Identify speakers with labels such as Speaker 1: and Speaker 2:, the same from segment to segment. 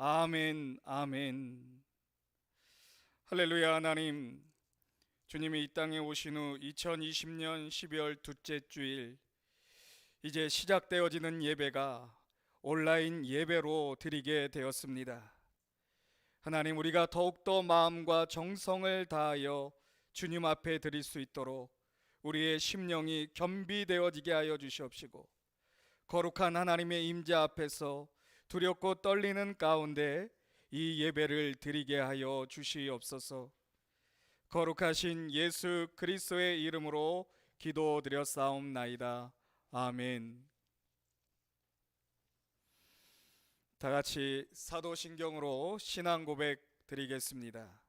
Speaker 1: 아멘, 아멘. 할렐루야. 하나님, 주님이 이 땅에 오신 후 2020년 12월 둘째 주일, 이제 시작되어지는 예배가 온라인 예배로 드리게 되었습니다. 하나님, 우리가 더욱더 마음과 정성을 다하여 주님 앞에 드릴 수 있도록 우리의 심령이 겸비되어지게 하여 주시옵시고, 거룩한 하나님의 임재 앞에서 두렵고 떨리는 가운데 이 예배를 드리게 하여 주시옵소서. 거룩하신 예수 그리스도의 이름으로 기도드렸사옵나이다. 아멘. 다 같이 사도신경으로 신앙 고백 드리겠습니다.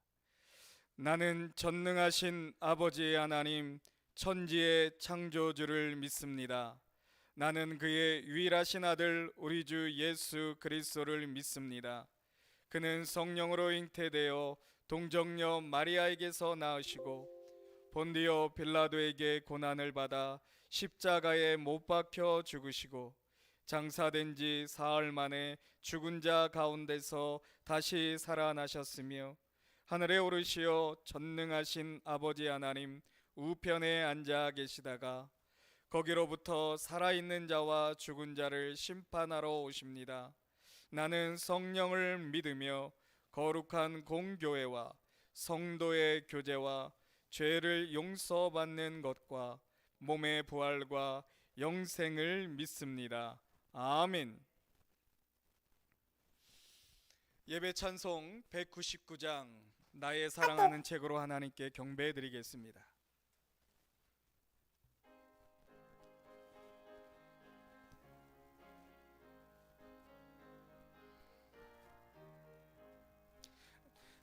Speaker 1: 나는 전능하신 아버지의 하나님, 천지의 창조주를 믿습니다. 나는 그의 유일하신 아들 우리 주 예수 그리스도를 믿습니다. 그는 성령으로 잉태되어 동정녀 마리아에게서 낳으시고 본디오 빌라도에게 고난을 받아 십자가에 못 박혀 죽으시고 장사된 지 사흘 만에 죽은 자 가운데서 다시 살아나셨으며 하늘에 오르시어 전능하신 아버지 하나님 우편에 앉아 계시다가 거기로부터 살아있는 자와 죽은 자를 심판하러 오십니다. 나는 성령을 믿으며 거룩한 공교회와 성도의 교제와 죄를 용서받는 것과 몸의 부활과 영생을 믿습니다. 아멘. 예배 찬송 199장 나의 사랑하는 책으로 하나님께 경배해 드리겠습니다.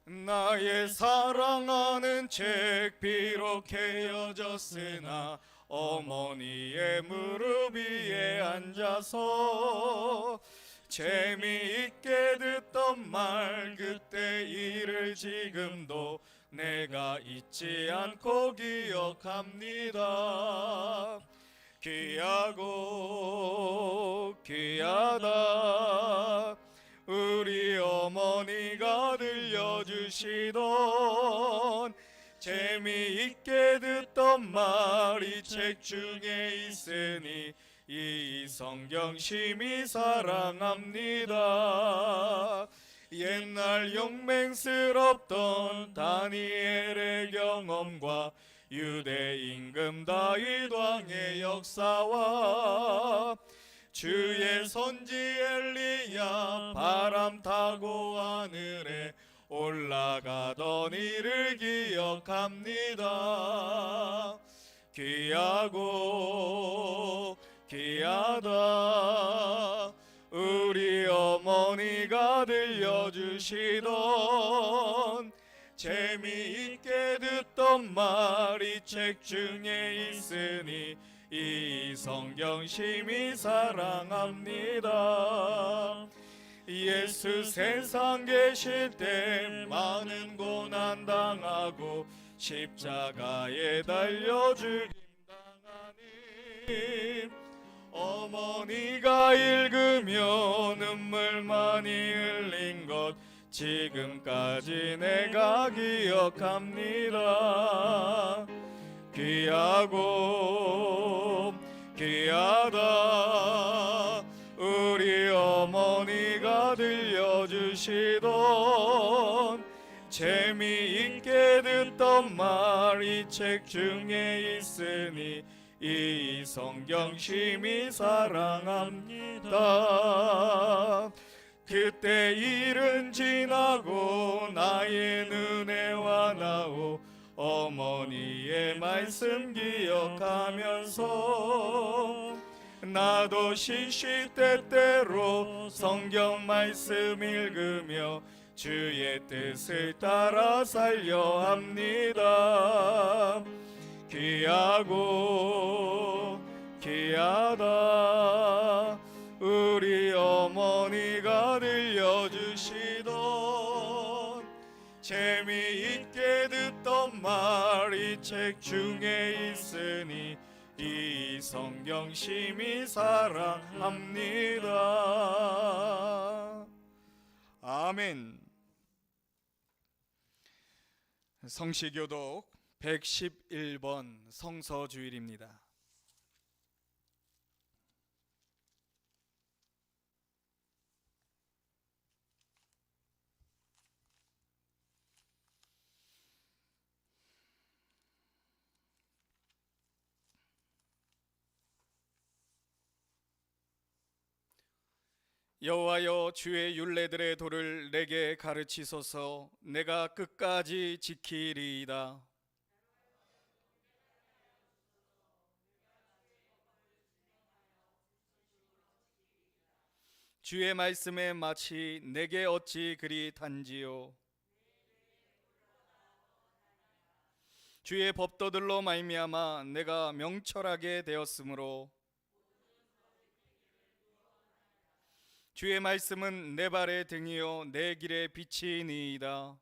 Speaker 1: 나의 사랑하는 책 비록 헤어졌으나 어머니의 무릎 위에 앉아서 재미있게 듣던 말 그때 일을 지금도 내가 잊지 않고 기억합니다. 귀하고 귀하다 우리 어머니가 들려주시던 재미있게 듣던 말이 책 중에 있으니 이 성경 심히 사랑합니다. 옛날 용맹스럽던 다니엘의 경험과 유대 임금 다윗 왕의 역사와 주의 선지 엘리야 바람 타고 하늘에 올라가던 일을 기억합니다. 귀하고 귀하다 우리 어머니가 들려주시던 재미있게 듣던 말이 책 중에 있으니 이 성경 심히 사랑합니다. 예수 세상 계실 때 많은 고난 당하고 십자가에 달려 죽임 당하니 어머니가 읽으며 눈물 많이 흘린 것 지금까지 내가 기억합니다. 귀하고 귀하다 우리 어머니가 들려주시던 재미있게 듣던 말이 책 중에 있으니 이 성경 심히 사랑합니다. 그때 일은 지나고 나의 눈에 와나오 어머니의 말씀 기억하면서 나도 시시때때로 성경 말씀 읽으며 주의 뜻을 따라 살려 합니다. 귀하고 귀하다 우리 어머니가 들려주시던 재미있게 듣던 말이 책 중에 있으니 이 성경 심히 사랑합니다. 아멘. 성시교독 111번 성서주일입니다. 여호와여, 주의 율례들의 도를 내게 가르치소서. 내가 끝까지 지키리이다. 주의 말씀에 마치 내게 어찌 그리 단지요. 주의 법도들로 말미암아 내가 명철하게 되었으므로 주의 말씀은 내 발의 등이요 내 길의 빛이니이다.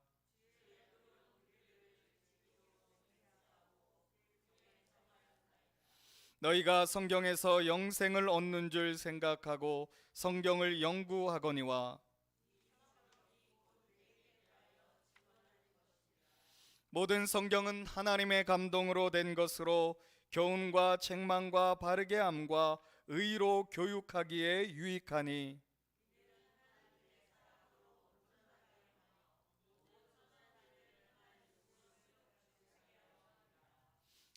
Speaker 1: 너희가 성경에서 영생을 얻는 줄 생각하고 성경을 연구하거니와 모든 성경은 하나님의 감동으로 된 것으로 교훈과 책망과 바르게 함과 의로 교육하기에 유익하니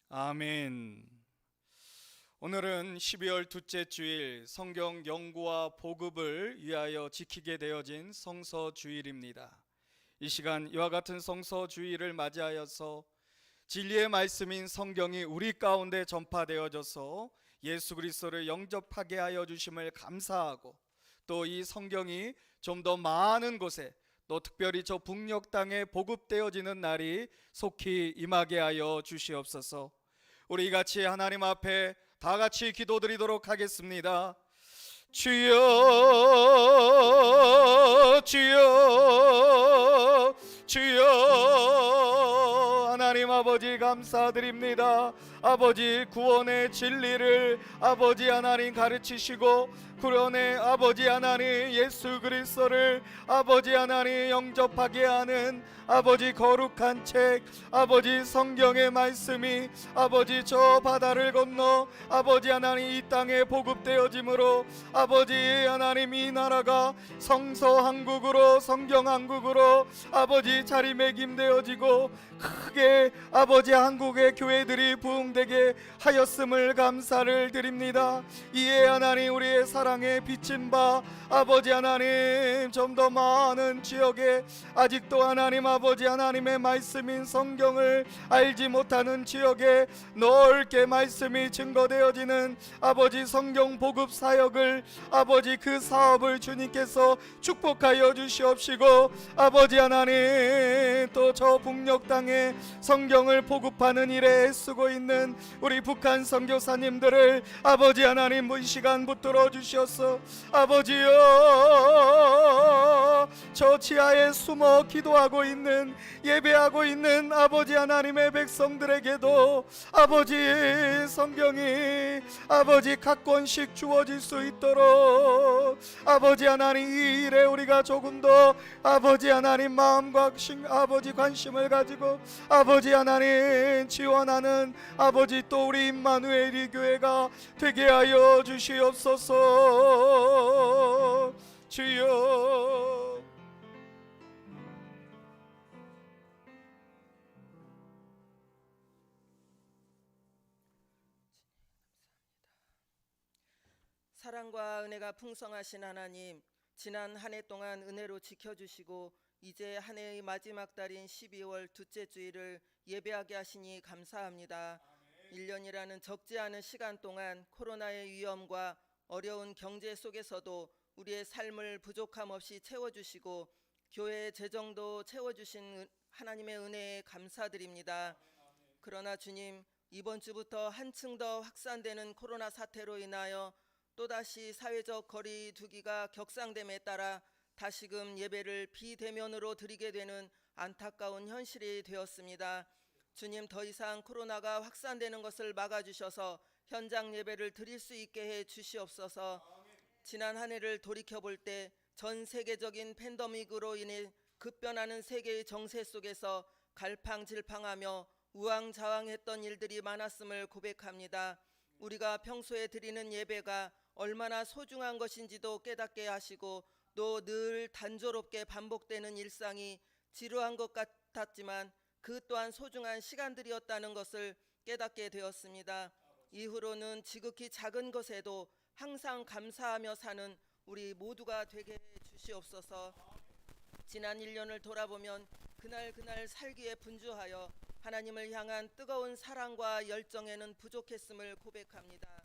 Speaker 1: 아멘. 오늘은 12월 둘째 주일 성경 연구와 보급을 위하여 지키게 되어진 성서주일입니다. 이 시간 이와 같은 성서주일을 맞이하여서 진리의 말씀인 성경이 우리 가운데 전파되어져서 예수 그리스도를 영접하게 하여 주심을 감사하고 또 이 성경이 좀 더 많은 곳에 또 특별히 저 북녘 땅에 보급되어지는 날이 속히 임하게 하여 주시옵소서. 우리 같이 하나님 앞에 다 같이 기도드리도록 하겠습니다. 주여 주여 주여, 하나님 아버지 감사드립니다. 아버지 구원의 진리를 아버지 하나님 가르치시고 구원의 아버지 하나님 예수 그리스도를 아버지 하나님 영접하게 하는 아버지 거룩한 책 아버지 성경의 말씀이 아버지 저 바다를 건너 아버지 하나님 이 땅에 보급되어짐으로 아버지 하나님 이 나라가 성서 한국으로 성경 한국으로 아버지 자리매김되어지고 크게 아버지 한국의 교회들이 부흥되게 하였음을 감사를 드립니다. 이에 하나님 우리의 사랑에 비친 바 아버지 하나님 좀 더 많은 지역에 아직도 하나님 아버지 하나님의 말씀인 성경을 알지 못하는 지역에 넓게 말씀이 증거되어지는 아버지 성경 보급 사역을 아버지 그 사업을 주님께서 축복하여 주시옵시고 아버지 하나님 또 저 북녘 땅에 성경을 보급하는 일에 애쓰고 있는 우리 북한 선교사님들을 아버지 하나님 이 시간 붙들어 주시옵소서. 아버지여, 저 지하에 숨어 기도하고 있는 예배하고 있는 아버지 하나님의 백성들에게도 아버지 성경이 아버지 각 권씩 주어질 수 있도록 아버지 하나님 이 일에 우리가 조금 더 아버지 하나님 마음과 아버지 관심을 가지고 아버지 하나님 지원하는 아버지 또 우리 임마누엘이 교회가 되게 하여 주시옵소서. 주여,
Speaker 2: 사랑과 은혜가 풍성하신 하나님, 지난 한 해 동안 은혜로 지켜주시고 이제 한 해의 마지막 달인 12월 둘째 주일을 예배하게 하시니 감사합니다. 1년이라는 적지 않은 시간 동안 코로나의 위험과 어려운 경제 속에서도 우리의 삶을 부족함 없이 채워주시고 교회의 재정도 채워주신 하나님의 은혜에 감사드립니다. 그러나 주님, 이번 주부터 한층 더 확산되는 코로나 사태로 인하여 또다시 사회적 거리 두기가 격상됨에 따라 다시금 예배를 비대면으로 드리게 되는 안타까운 현실이 되었습니다. 주님, 더 이상 코로나가 확산되는 것을 막아주셔서 현장 예배를 드릴 수 있게 해 주시옵소서. 지난 한 해를 돌이켜볼 때 전 세계적인 팬데믹으로 인해 급변하는 세계의 정세 속에서 갈팡질팡하며 우왕좌왕했던 일들이 많았음을 고백합니다. 우리가 평소에 드리는 예배가 얼마나 소중한 것인지도 깨닫게 하시고 또 늘 단조롭게 반복되는 일상이 지루한 것 같았지만 그 또한 소중한 시간들이었다는 것을 깨닫게 되었습니다. 이후로는 지극히 작은 것에도 항상 감사하며 사는 우리 모두가 되게 해 주시옵소서. 지난 1년을 돌아보면 그날 살기에 분주하여 하나님을 향한 뜨거운 사랑과 열정에는 부족했음을 고백합니다.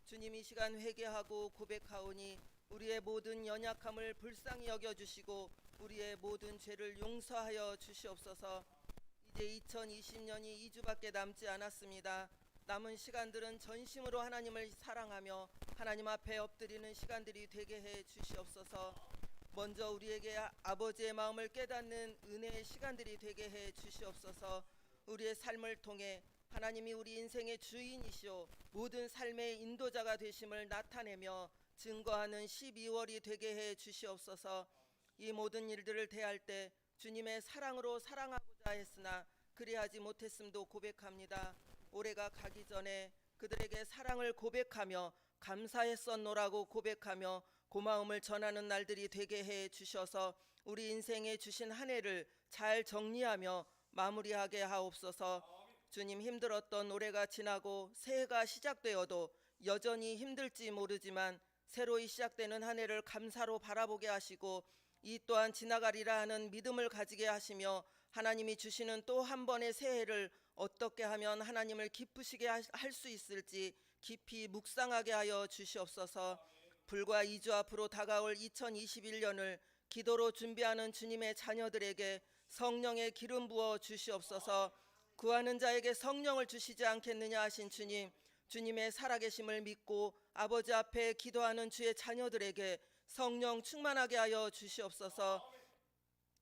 Speaker 2: 주님, 이 시간 회개하고 고백하오니 우리의 모든 연약함을 불쌍히 여겨주시고 우리의 모든 죄를 용서하여 주시옵소서. 이제 2020년이 2주밖에 남지 않았습니다. 남은 시간들은 전심으로 하나님을 사랑하며 하나님 앞에 엎드리는 시간들이 되게 해 주시옵소서. 먼저 우리에게 아버지의 마음을 깨닫는 은혜의 시간들이 되게 해 주시옵소서. 우리의 삶을 통해 하나님이 우리 인생의 주인이시오 모든 삶의 인도자가 되심을 나타내며 증거하는 12월이 되게 해 주시옵소서. 이 모든 일들을 대할 때 주님의 사랑으로 사랑하고자 했으나 그리하지 못했음도 고백합니다. 올해가 가기 전에 그들에게 사랑을 고백하며 감사했었노라고 고백하며 고마움을 전하는 날들이 되게 해 주셔서 우리 인생에 주신 한 해를 잘 정리하며 마무리하게 하옵소서. 주님, 힘들었던 올해가 지나고 새해가 시작되어도 여전히 힘들지 모르지만 새로이 시작되는 한 해를 감사로 바라보게 하시고 이 또한 지나가리라 하는 믿음을 가지게 하시며 하나님이 주시는 또 한 번의 새해를 어떻게 하면 하나님을 기쁘시게 할 수 있을지 깊이 묵상하게 하여 주시옵소서. 불과 2주 앞으로 다가올 2021년을 기도로 준비하는 주님의 자녀들에게 성령의 기름 부어 주시옵소서. 구하는 자에게 성령을 주시지 않겠느냐 하신 주님, 주님의 살아계심을 믿고 아버지 앞에 기도하는 주의 자녀들에게 성령 충만하게 하여 주시옵소서.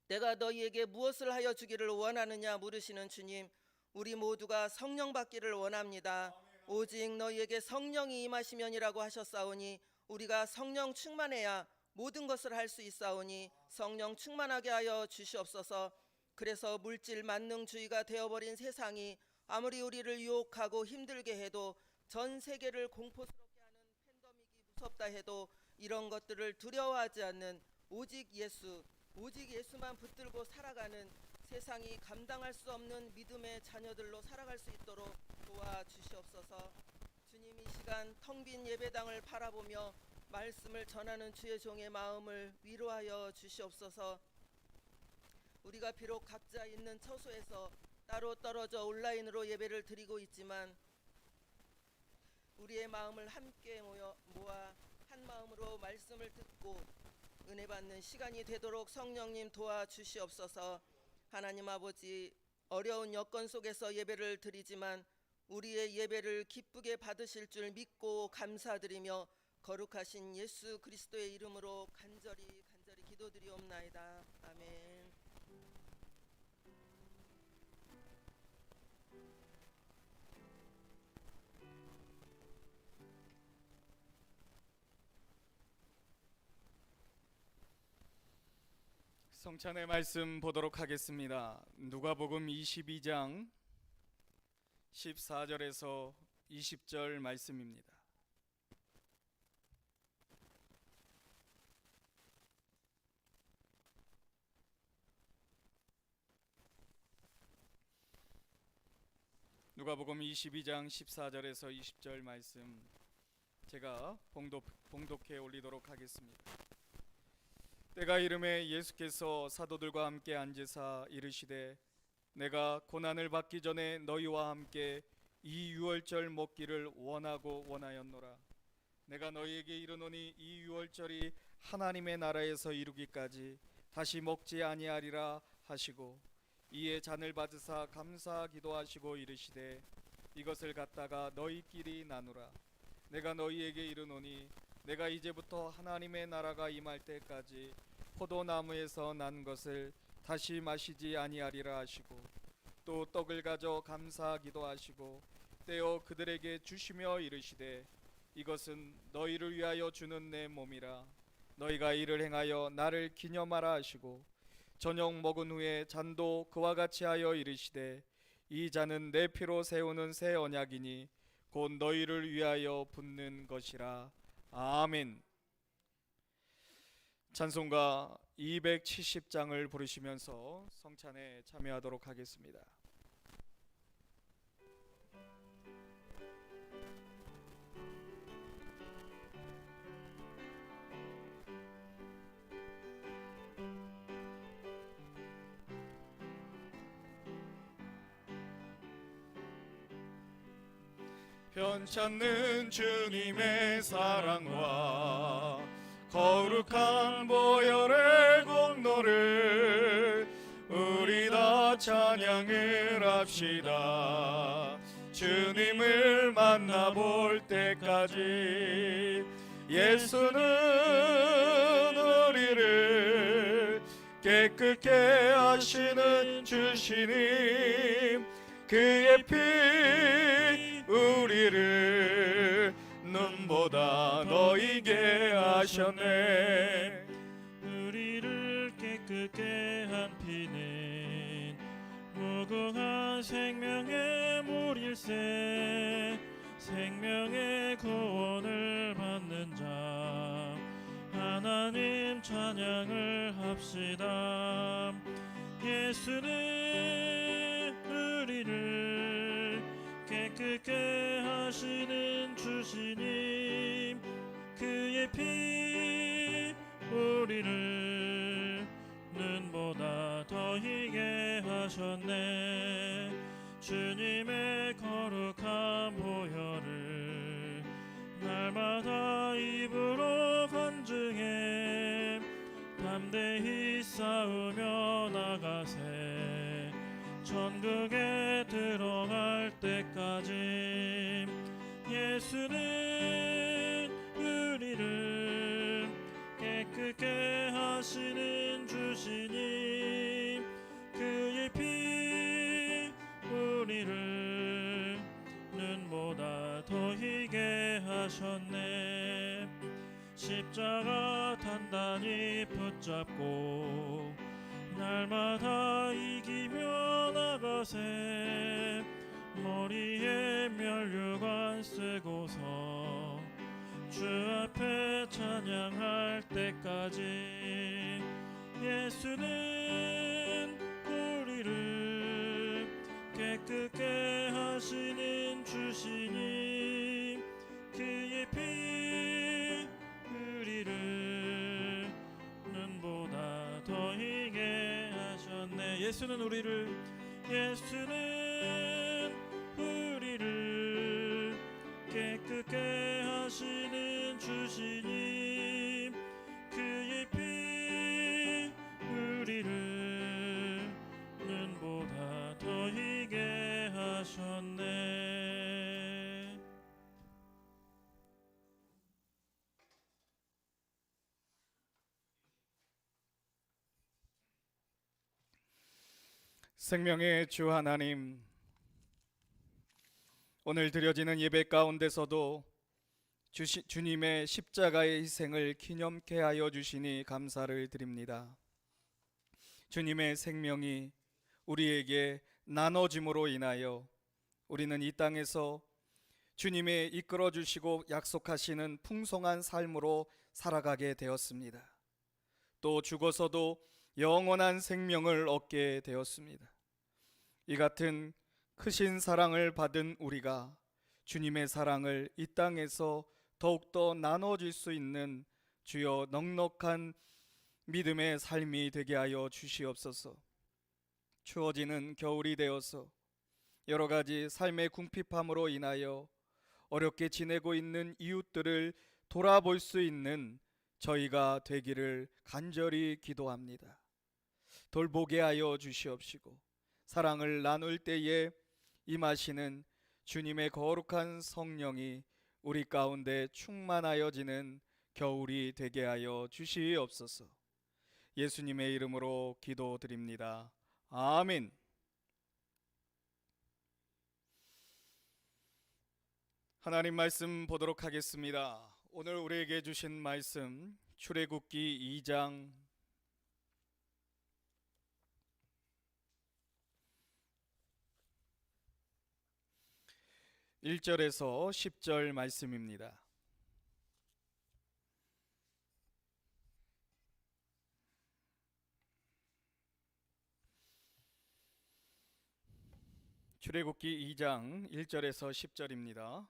Speaker 2: 내가 너희에게 무엇을 하여 주기를 원하느냐 물으시는 주님, 우리 모두가 성령 받기를 원합니다. 오직 너희에게 성령이 임하시면이라고 하셨사오니 우리가 성령 충만해야 모든 것을 할 수 있사오니 성령 충만하게 하여 주시옵소서. 그래서 물질 만능주의가 되어버린 세상이 아무리 우리를 유혹하고 힘들게 해도 전 세계를 공포스럽게 하는 팬데믹이 무섭다 해도 이런 것들을 두려워하지 않는 오직 예수만 붙들고 살아가는 세상이 감당할 수 없는 믿음의 자녀들로 살아갈 수 있도록 도와주시옵소서. 주님, 이 시간 텅 빈 예배당을 바라보며 말씀을 전하는 주의 종의 마음을 위로하여 주시옵소서. 우리가 비록 각자 있는 처소에서 따로 떨어져 온라인으로 예배를 드리고 있지만 우리의 마음을 함께 모아 한 마음으로 말씀을 듣고 은혜 받는 시간이 되도록 성령님 도와주시옵소서. 하나님 아버지, 어려운 여건 속에서 예배를 드리지만 우리의 예배를 기쁘게 받으실 줄 믿고 감사드리며 거룩하신 예수 그리스도의 이름으로 간절히 기도드리옵나이다. 아멘.
Speaker 1: 성찬의 말씀 보도록 하겠습니다. 누가복음 22장 14절에서 20절 말씀입니다. 누가복음 22장 14절에서 20절 말씀 제가 봉독해 올리도록 하겠습니다. 때가 이름에 예수께서 사도들과 함께 앉으사 이르시되 내가 고난을 받기 전에 너희와 함께 이 유월절 먹기를 원하였노라. 내가 너희에게 이르노니 이 유월절이 하나님의 나라에서 이루기까지 다시 먹지 아니하리라 하시고 이에 잔을 받으사 감사 기도하시고 이르시되 이것을 갖다가 너희끼리 나누라. 내가 너희에게 이르노니 내가 이제부터 하나님의 나라가 임할 때까지 포도나무에서 난 것을 다시 마시지 아니하리라 하시고 또 떡을 가져 감사 기도하시고 떼어 그들에게 주시며 이르시되 이것은 너희를 위하여 주는 내 몸이라. 너희가 이를 행하여 나를 기념하라 하시고 저녁 먹은 후에 잔도 그와 같이 하여 이르시되 이 잔은 내 피로 세우는 새 언약이니 곧 너희를 위하여 붓는 것이라. 아멘. 찬송가 270장을 부르시면서 성찬에 참여하도록 하겠습니다. 편찮는 주님의 사랑과 거룩한 보혈의 공로를 우리 다 찬양을 합시다. 주님을 만나볼 때까지 예수는 우리를 깨끗게 하시는 주시님, 그의 피 우리를 눈보다 너희게 하셨네.
Speaker 3: 우리를 깨끗게 한 피는 무궁한 생명의 물일세. 생명의 구원을 받는 자 하나님 찬양을 합시다. 예수는 우리를 깨끗게 하시는 주시님, 그의 피 우리를 눈보다 더 희게 하셨네. 주님의 거룩한 보혈을 날마다 입으로 간증해 담대히 싸우며 나가세. 천국에 들어갈 때까지 예수는 우리를 깨끗게 하시는 주시님, 그의 피 우리를 눈보다 더 희게 하셨네. 십자가 단단히 붙잡고 날마다 이기며 나가세. 머리에 면류관 쓰고서 주 앞에 찬양할 때까지 예수는 우리를 깨끗게 하시는 주시님, 그의 피 우리를 눈보다 더 희게 하셨네. 예수는 우리를 깨끗게 하시는 주시님, 그의 피 우리를 눈보다 더 희게 하셨네.
Speaker 1: 생명의 주 하나님, 오늘 드려지는 예배 가운데서도 주님의 십자가의 희생을 기념케 하여 주시니 감사를 드립니다. 주님의 생명이 우리에게 나눠짐으로 인하여 우리는 이 땅에서 주님의 이끌어 주시고 약속하시는 풍성한 삶으로 살아가게 되었습니다. 또 죽어서도 영원한 생명을 얻게 되었습니다. 이 같은 크신 사랑을 받은 우리가 주님의 사랑을 이 땅에서 더욱더 나눠줄 수 있는 주여 넉넉한 믿음의 삶이 되게 하여 주시옵소서. 추워지는 겨울이 되어서 여러 가지 삶의 궁핍함으로 인하여 어렵게 지내고 있는 이웃들을 돌아볼 수 있는 저희가 되기를 간절히 기도합니다. 돌보게 하여 주시옵시고 사랑을 나눌 때에 임하시는 주님의 거룩한 성령이 우리 가운데 충만하여지는 겨울이 되게 하여 주시옵소서. 예수님의 이름으로 기도드립니다. 아멘. 하나님 말씀 보도록 하겠습니다. 오늘 우리에게 주신 말씀 출애굽기 2장 1절에서 10절 말씀입니다. 출애굽기 2장 1절에서 10절입니다.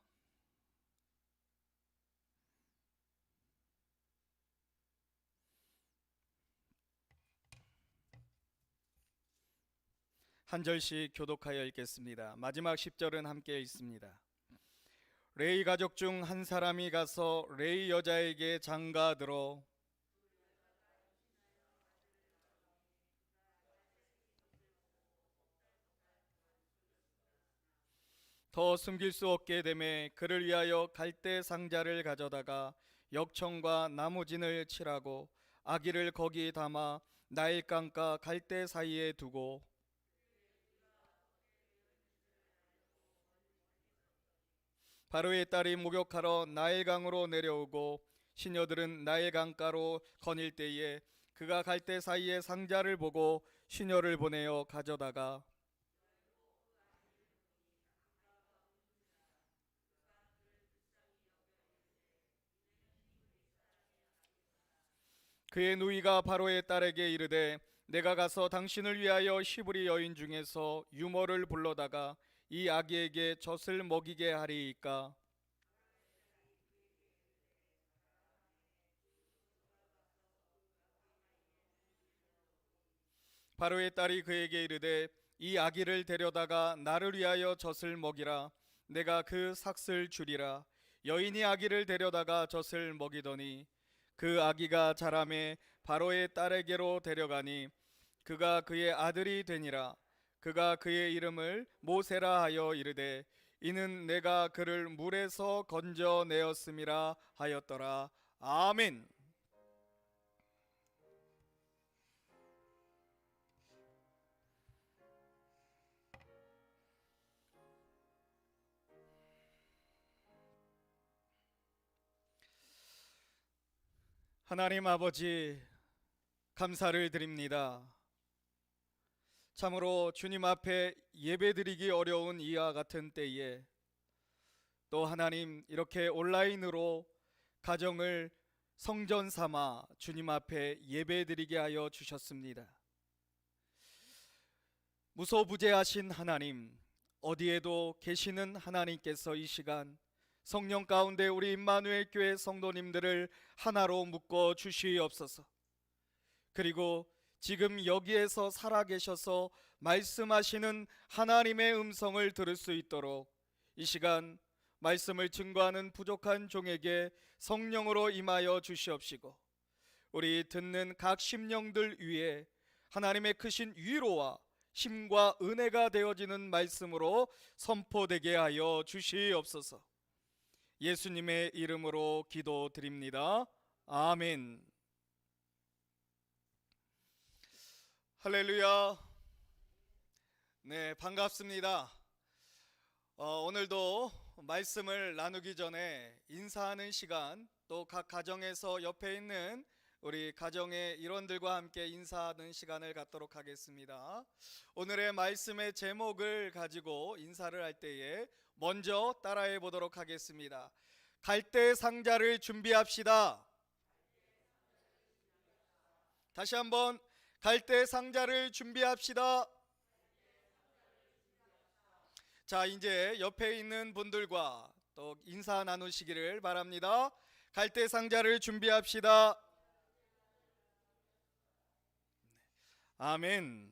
Speaker 1: 한 절씩 교독하여 읽겠습니다. 마지막 10절은 함께 읽습니다. 레위 가족 중 한 사람이 가서 레위 여자에게 장가들어 더 숨길 수 없게 되매 그를 위하여 갈대 상자를 가져다가 역청과 나무진을 칠하고 아기를 거기 담아 나일강과 갈대 사이에 두고 바로의 딸이 목욕하러 나일강으로 내려오고 시녀들은 나일강가로 거닐 때에 그가 갈대 사이에 상자를 보고 시녀를 보내어 가져다가 그의 누이가 바로의 딸에게 이르되 내가 가서 당신을 위하여 히브리 여인 중에서 유모를 불러다가 이 아기에게 젖을 먹이게 하리이까. 바로의 딸이 그에게 이르되 이 아기를 데려다가 나를 위하여 젖을 먹이라. 내가 그 삭슬 주리라. 여인이 아기를 데려다가 젖을 먹이더니 그 아기가 자라매 바로의 딸에게로 데려가니 그가 그의 아들이 되니라. 그가 그의 이름을 모세라 하여 이르되 이는 내가 그를 물에서 건져내었음이라 하였더라. 아멘. 하나님 아버지, 감사를 드립니다. 참으로 주님 앞에 예배드리기 어려운 이와 같은 때에 또 하나님 이렇게 온라인으로 가정을 성전 삼아 주님 앞에 예배드리게 하여 주셨습니다. 무소부재하신 하나님, 어디에도 계시는 하나님께서 이 시간 성령 가운데 우리 임마누엘 교회 성도님들을 하나로 묶어 주시옵소서. 그리고 지금 여기에서 살아계셔서 말씀하시는 하나님의 음성을 들을 수 있도록 이 시간 말씀을 증거하는 부족한 종에게 성령으로 임하여 주시옵시고 우리 듣는 각 심령들 위에 하나님의 크신 위로와 힘과 은혜가 되어지는 말씀으로 선포되게 하여 주시옵소서. 예수님의 이름으로 기도드립니다. 아멘. 할렐루야. 네, 반갑습니다. 오늘도 말씀을 나누기 전에 인사하는 시간, 또 각 가정에서 옆에 있는 우리 가정의 일원들과 함께 인사하는 시간을 갖도록 하겠습니다. 오늘의 말씀의 제목을 가지고 인사를 할 때에 먼저 따라해 보도록 하겠습니다. 갈대 상자를 준비합시다. 다시 한번 갈대 상자를 준비합시다. 자, 이제 옆에 있는 분들과 또 인사 나누시기를 바랍니다. 갈대 상자를 준비합시다. 아멘.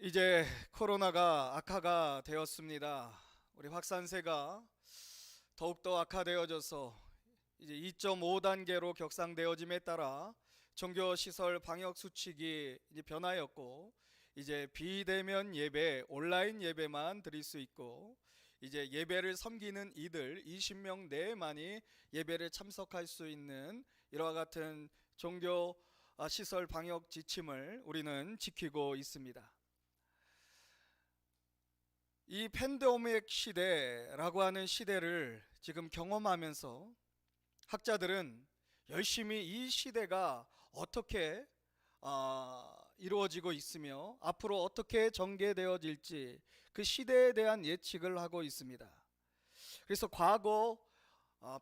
Speaker 1: 이제 코로나가 악화가 되었습니다. 우리 확산세가 더욱더 악화되어져서 이제 2.5단계로 격상되어짐에 따라 종교시설 방역수칙이 이제 변하였고 이제 비대면 예배, 온라인 예배만 드릴 수 있고 이제 예배를 섬기는 이들 20명 내만이 예배를 참석할 수 있는 이와 같은 종교 시설 방역 지침을 우리는 지키고 있습니다. 이 팬데믹 시대라고 하는 시대를 지금 경험하면서 학자들은 열심히 이 시대가 어떻게 이루어지고 있으며 앞으로 어떻게 전개되어질지 그 시대에 대한 예측을 하고 있습니다. 그래서 과거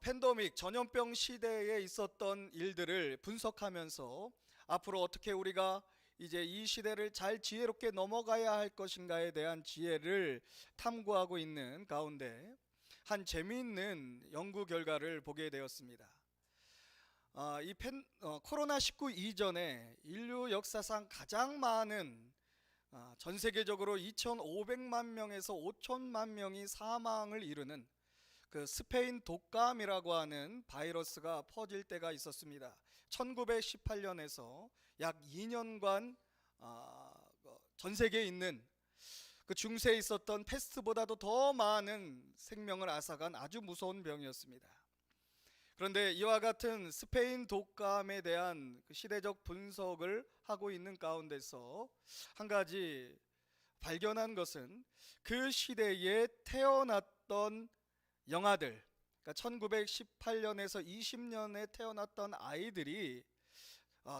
Speaker 1: 팬데믹 전염병 시대에 있었던 일들을 분석하면서 앞으로 어떻게 우리가 이제 이 시대를 잘 지혜롭게 넘어가야 할 것인가에 대한 지혜를 탐구하고 있는 가운데 한 재미있는 연구 결과를 보게 되었습니다. 코로나19 이전에 인류 역사상 가장 많은 전 세계적으로 2,500만 명에서 5천만 명이 사망을 이루는 그 스페인 독감이라고 하는 바이러스가 퍼질 때가 있었습니다. 1918년에서 약 2년간 전 세계에 있는 그 중세에 있었던 패스트보다도 더 많은 생명을 앗아간 아주 무서운 병이었습니다. 그런데 이와 같은 스페인 독감에 대한 그 시대적 분석을 하고 있는 가운데서 한 가지 발견한 것은 그 시대에 태어났던 영아들, 그러니까 1918년에서 20년에 태어났던 아이들이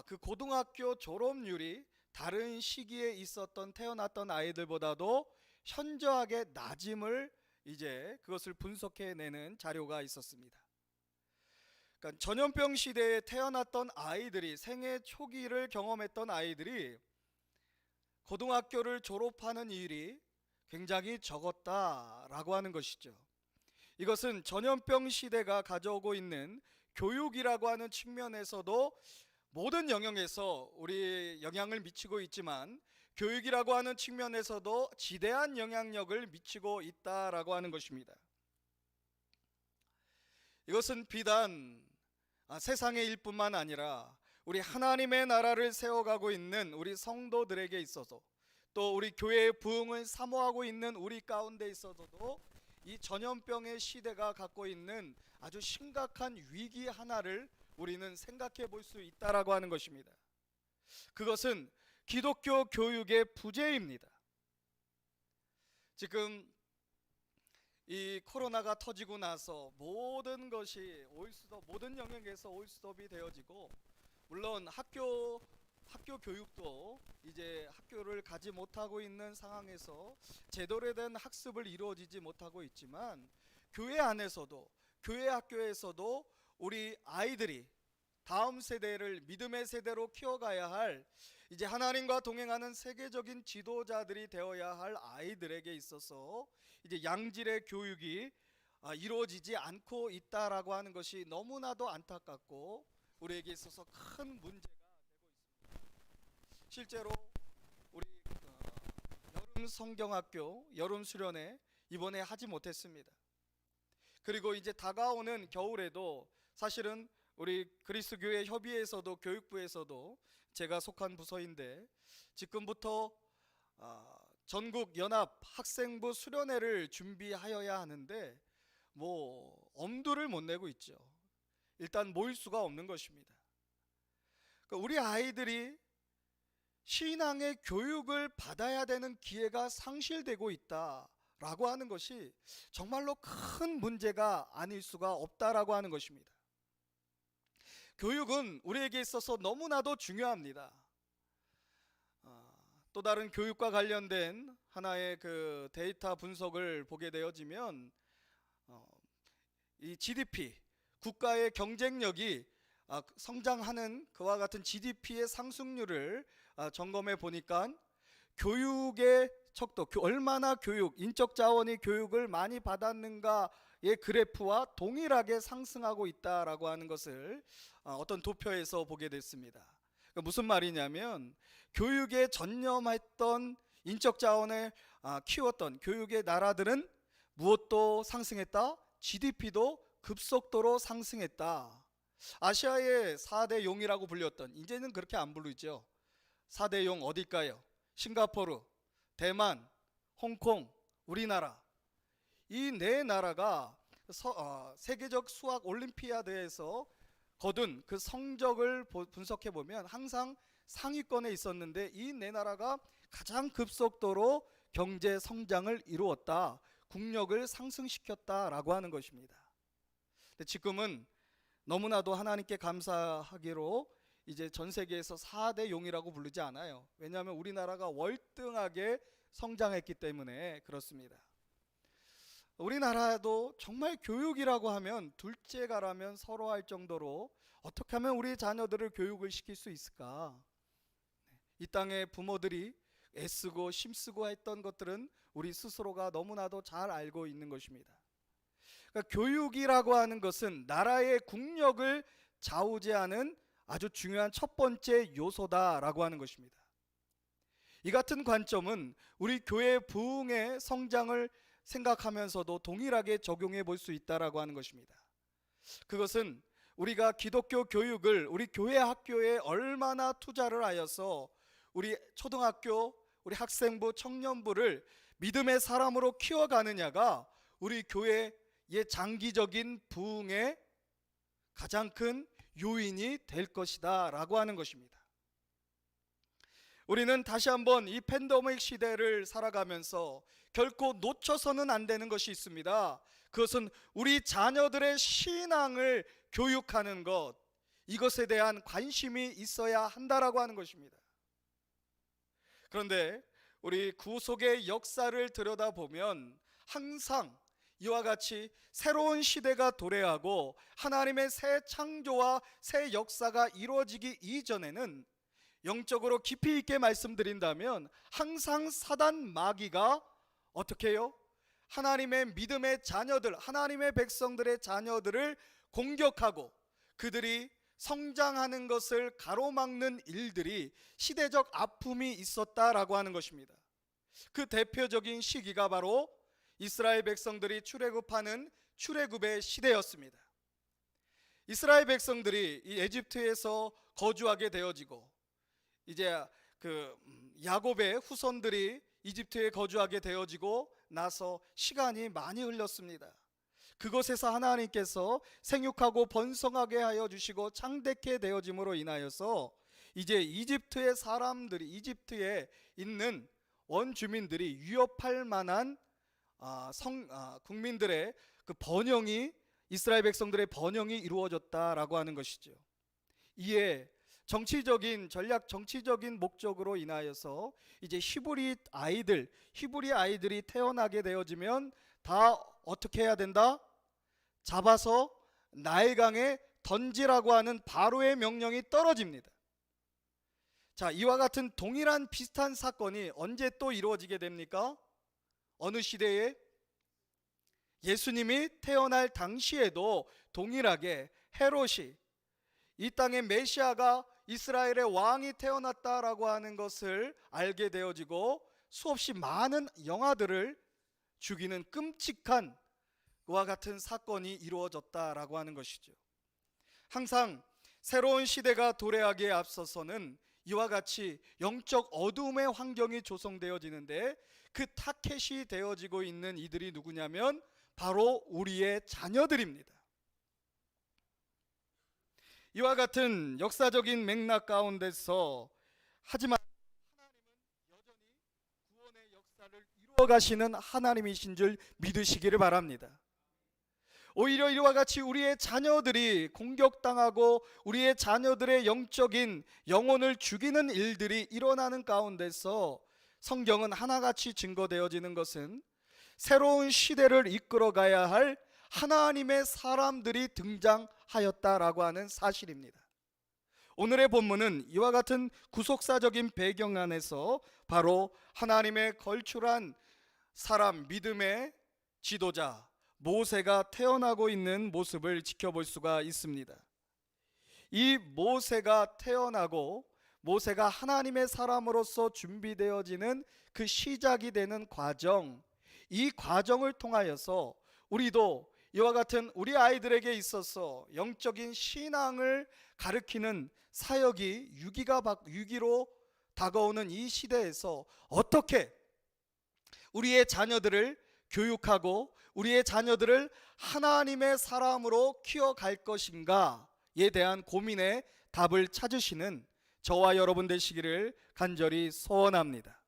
Speaker 1: 그 고등학교 졸업률이 다른 시기에 있었던 태어났던 아이들보다도 현저하게 낮음을 이제 그것을 분석해내는 자료가 있었습니다. 그러니까 전염병 시대에 태어났던 아이들이 생애 초기를 경험했던 아이들이 고등학교를 졸업하는 일이 굉장히 적었다라고 하는 것이죠. 이것은 전염병 시대가 가져오고 있는 교육이라고 하는 측면에서도 모든 영역에서 우리 영향을 미치고 있지만 교육이라고 하는 측면에서도 지대한 영향력을 미치고 있다라고 하는 것입니다. 이것은 비단 세상의 일뿐만 아니라 우리 하나님의 나라를 세워가고 있는 우리 성도들에게 있어서 또 우리 교회의 부흥을 사모하고 있는 우리 가운데 있어서도 이 전염병의 시대가 갖고 있는 아주 심각한 위기 하나를 우리는 생각해 볼 수 있다라고 하는 것입니다. 그것은 기독교 교육의 부재입니다. 지금 이 코로나가 터지고 나서 모든 것이 모든 영역에서 올스톱이 되어지고, 물론 학교 교육도 이제 학교를 가지 못하고 있는 상황에서 제대로 된 학습을 이루어지지 못하고 있지만, 교회 안에서도 교회 학교에서도 우리 아이들이 다음 세대를 믿음의 세대로 키워가야 할 이제 하나님과 동행하는 세계적인 지도자들이 되어야 할 아이들에게 있어서 이제 양질의 교육이 이루어지지 않고 있다라고 하는 것이 너무나도 안타깝고 우리에게 있어서 큰 문제가 되고 있습니다. 실제로 우리 여름 성경학교 여름 수련회 이번에 하지 못했습니다. 그리고 이제 다가오는 겨울에도 사실은 우리 그리스도교회 협의회에서도 교육부에서도 제가 속한 부서인데 지금부터 전국 연합 학생부 수련회를 준비하여야 하는데 엄두를 못 내고 있죠. 일단 모일 수가 없는 것입니다. 그러니까 우리 아이들이 신앙의 교육을 받아야 되는 기회가 상실되고 있다라고 하는 것이 정말로 큰 문제가 아닐 수가 없다라고 하는 것입니다. 교육은 우리에게 있어서 너무나도 중요합니다. 또 다른 교육과 관련된 하나의 그 데이터 분석을 보게 되어지면 이 GDP, 국가의 경쟁력이 성장하는 그와 같은 GDP의 상승률을 점검해 보니까 교육의 척도, 얼마나 인적 자원이 교육을 많이 받았는가의 그래프와 동일하게 상승하고 있다라고 하는 것을 어떤 도표에서 보게 됐습니다. 무슨 말이냐면 교육에 전념했던 인적 자원을 키웠던 교육의 나라들은 무엇도 상승했다? GDP도 급속도로 상승했다. 아시아의 4대 용이라고 불렸던, 이제는 그렇게 안 부르죠. 4대 용 어딜까요? 싱가포르, 대만, 홍콩, 우리나라. 이 네 나라가 세계적 수학 올림피아드에서 거둔 그 성적을 분석해 보면 항상 상위권에 있었는데 이 네 나라가 가장 급속도로 경제 성장을 이루었다, 국력을 상승시켰다라고 하는 것입니다. 근데 지금은 너무나도 하나님께 감사하기로 이제 전 세계에서 4대 용이라고 부르지 않아요. 왜냐하면 우리나라가 월등하게 성장했기 때문에 그렇습니다. 우리나라도 정말 교육이라고 하면 둘째가라면 서로 할 정도로 어떻게 하면 우리 자녀들을 교육을 시킬 수 있을까? 이 땅의 부모들이 애쓰고 힘쓰고 했던 것들은 우리 스스로가 너무나도 잘 알고 있는 것입니다. 그러니까 교육이라고 하는 것은 나라의 국력을 좌우지하는 아주 중요한 첫 번째 요소다라고 하는 것입니다. 이 같은 관점은 우리 교회 부흥의 성장을 생각하면서도 동일하게 적용해 볼 수 있다라고 하는 것입니다. 그것은 우리가 기독교 교육을 우리 교회 학교에 얼마나 투자를 하여서 우리 초등학교, 우리 학생부, 청년부를 믿음의 사람으로 키워가느냐가 우리 교회의 장기적인 부흥의 가장 큰 요인이 될 것이다 라고 하는 것입니다. 우리는 다시 한번 이 팬데믹 시대를 살아가면서 결코 놓쳐서는 안 되는 것이 있습니다. 그것은 우리 자녀들의 신앙을 교육하는 것, 이것에 대한 관심이 있어야 한다라고 하는 것입니다. 그런데 우리 구속의 역사를 들여다보면 항상 이와 같이 새로운 시대가 도래하고 하나님의 새 창조와 새 역사가 이루어지기 이전에는 영적으로 깊이 있게 말씀드린다면 항상 사단 마귀가 어떻게 해요? 하나님의 믿음의 자녀들, 하나님의 백성들의 자녀들을 공격하고 그들이 성장하는 것을 가로막는 일들이 시대적 아픔이 있었다라고 하는 것입니다. 그 대표적인 시기가 바로 이스라엘 백성들이 출애굽하는 출애굽의 시대였습니다. 이스라엘 백성들이 이 에집트에서 거주하게 되어지고 이제 그 야곱의 후손들이 이집트에 거주하게 되어지고 나서 시간이 많이 흘렀습니다. 그곳에서 하나님께서 생육하고 번성하게 하여 주시고 창대케 되어짐으로 인하여서 이제 이집트의 사람들이, 이집트에 있는 원주민들이 위협할 만한 국민들의 그 번영이, 이스라엘 백성들의 번영이 이루어졌다라고 하는 것이죠. 이에 정치적인 전략, 정치적인 목적으로 인하여서 이제 히브리 아이들이 태어나게 되어지면 다 어떻게 해야 된다? 잡아서 나일강에 던지라고 하는 바로의 명령이 떨어집니다. 자, 이와 같은 동일한 비슷한 사건이 언제 또 이루어지게 됩니까? 어느 시대에? 예수님이 태어날 당시에도 동일하게 헤롯이 이 땅의 메시아가 이스라엘의 왕이 태어났다라고 하는 것을 알게 되어지고 수없이 많은 영아들을 죽이는 끔찍한 그와 같은 사건이 이루어졌다라고 하는 것이죠. 항상 새로운 시대가 도래하기에 앞서서는 이와 같이 영적 어두움의 환경이 조성되어지는데 그 타켓이 되어지고 있는 이들이 누구냐면 바로 우리의 자녀들입니다. 이와 같은 역사적인 맥락 가운데서 하지만 하나님은 여전히 구원의 역사를 이루어 가시는 하나님이신 줄 믿으시기를 바랍니다. 오히려 이와 같이 우리의 자녀들이 공격당하고 우리의 자녀들의 영적인 영혼을 죽이는 일들이 일어나는 가운데서 성경은 하나같이 증거되어지는 것은 새로운 시대를 이끌어가야 할 하나님의 사람들이 등장하였다라고 하는 사실입니다. 오늘의 본문은 이와 같은 구속사적인 배경 안에서 바로 하나님의 걸출한 사람, 믿음의 지도자 모세가 태어나고 있는 모습을 지켜볼 수가 있습니다. 이 모세가 태어나고 모세가 하나님의 사람으로서 준비되어지는 그 시작이 되는 과정, 이 과정을 통하여서 우리도 이와 같은 우리 아이들에게 있어서 영적인 신앙을 가르치는 사역이 유기로 다가오는 이 시대에서 어떻게 우리의 자녀들을 교육하고 우리의 자녀들을 하나님의 사람으로 키워갈 것인가에 대한 고민의 답을 찾으시는 저와 여러분 되시기를 간절히 소원합니다.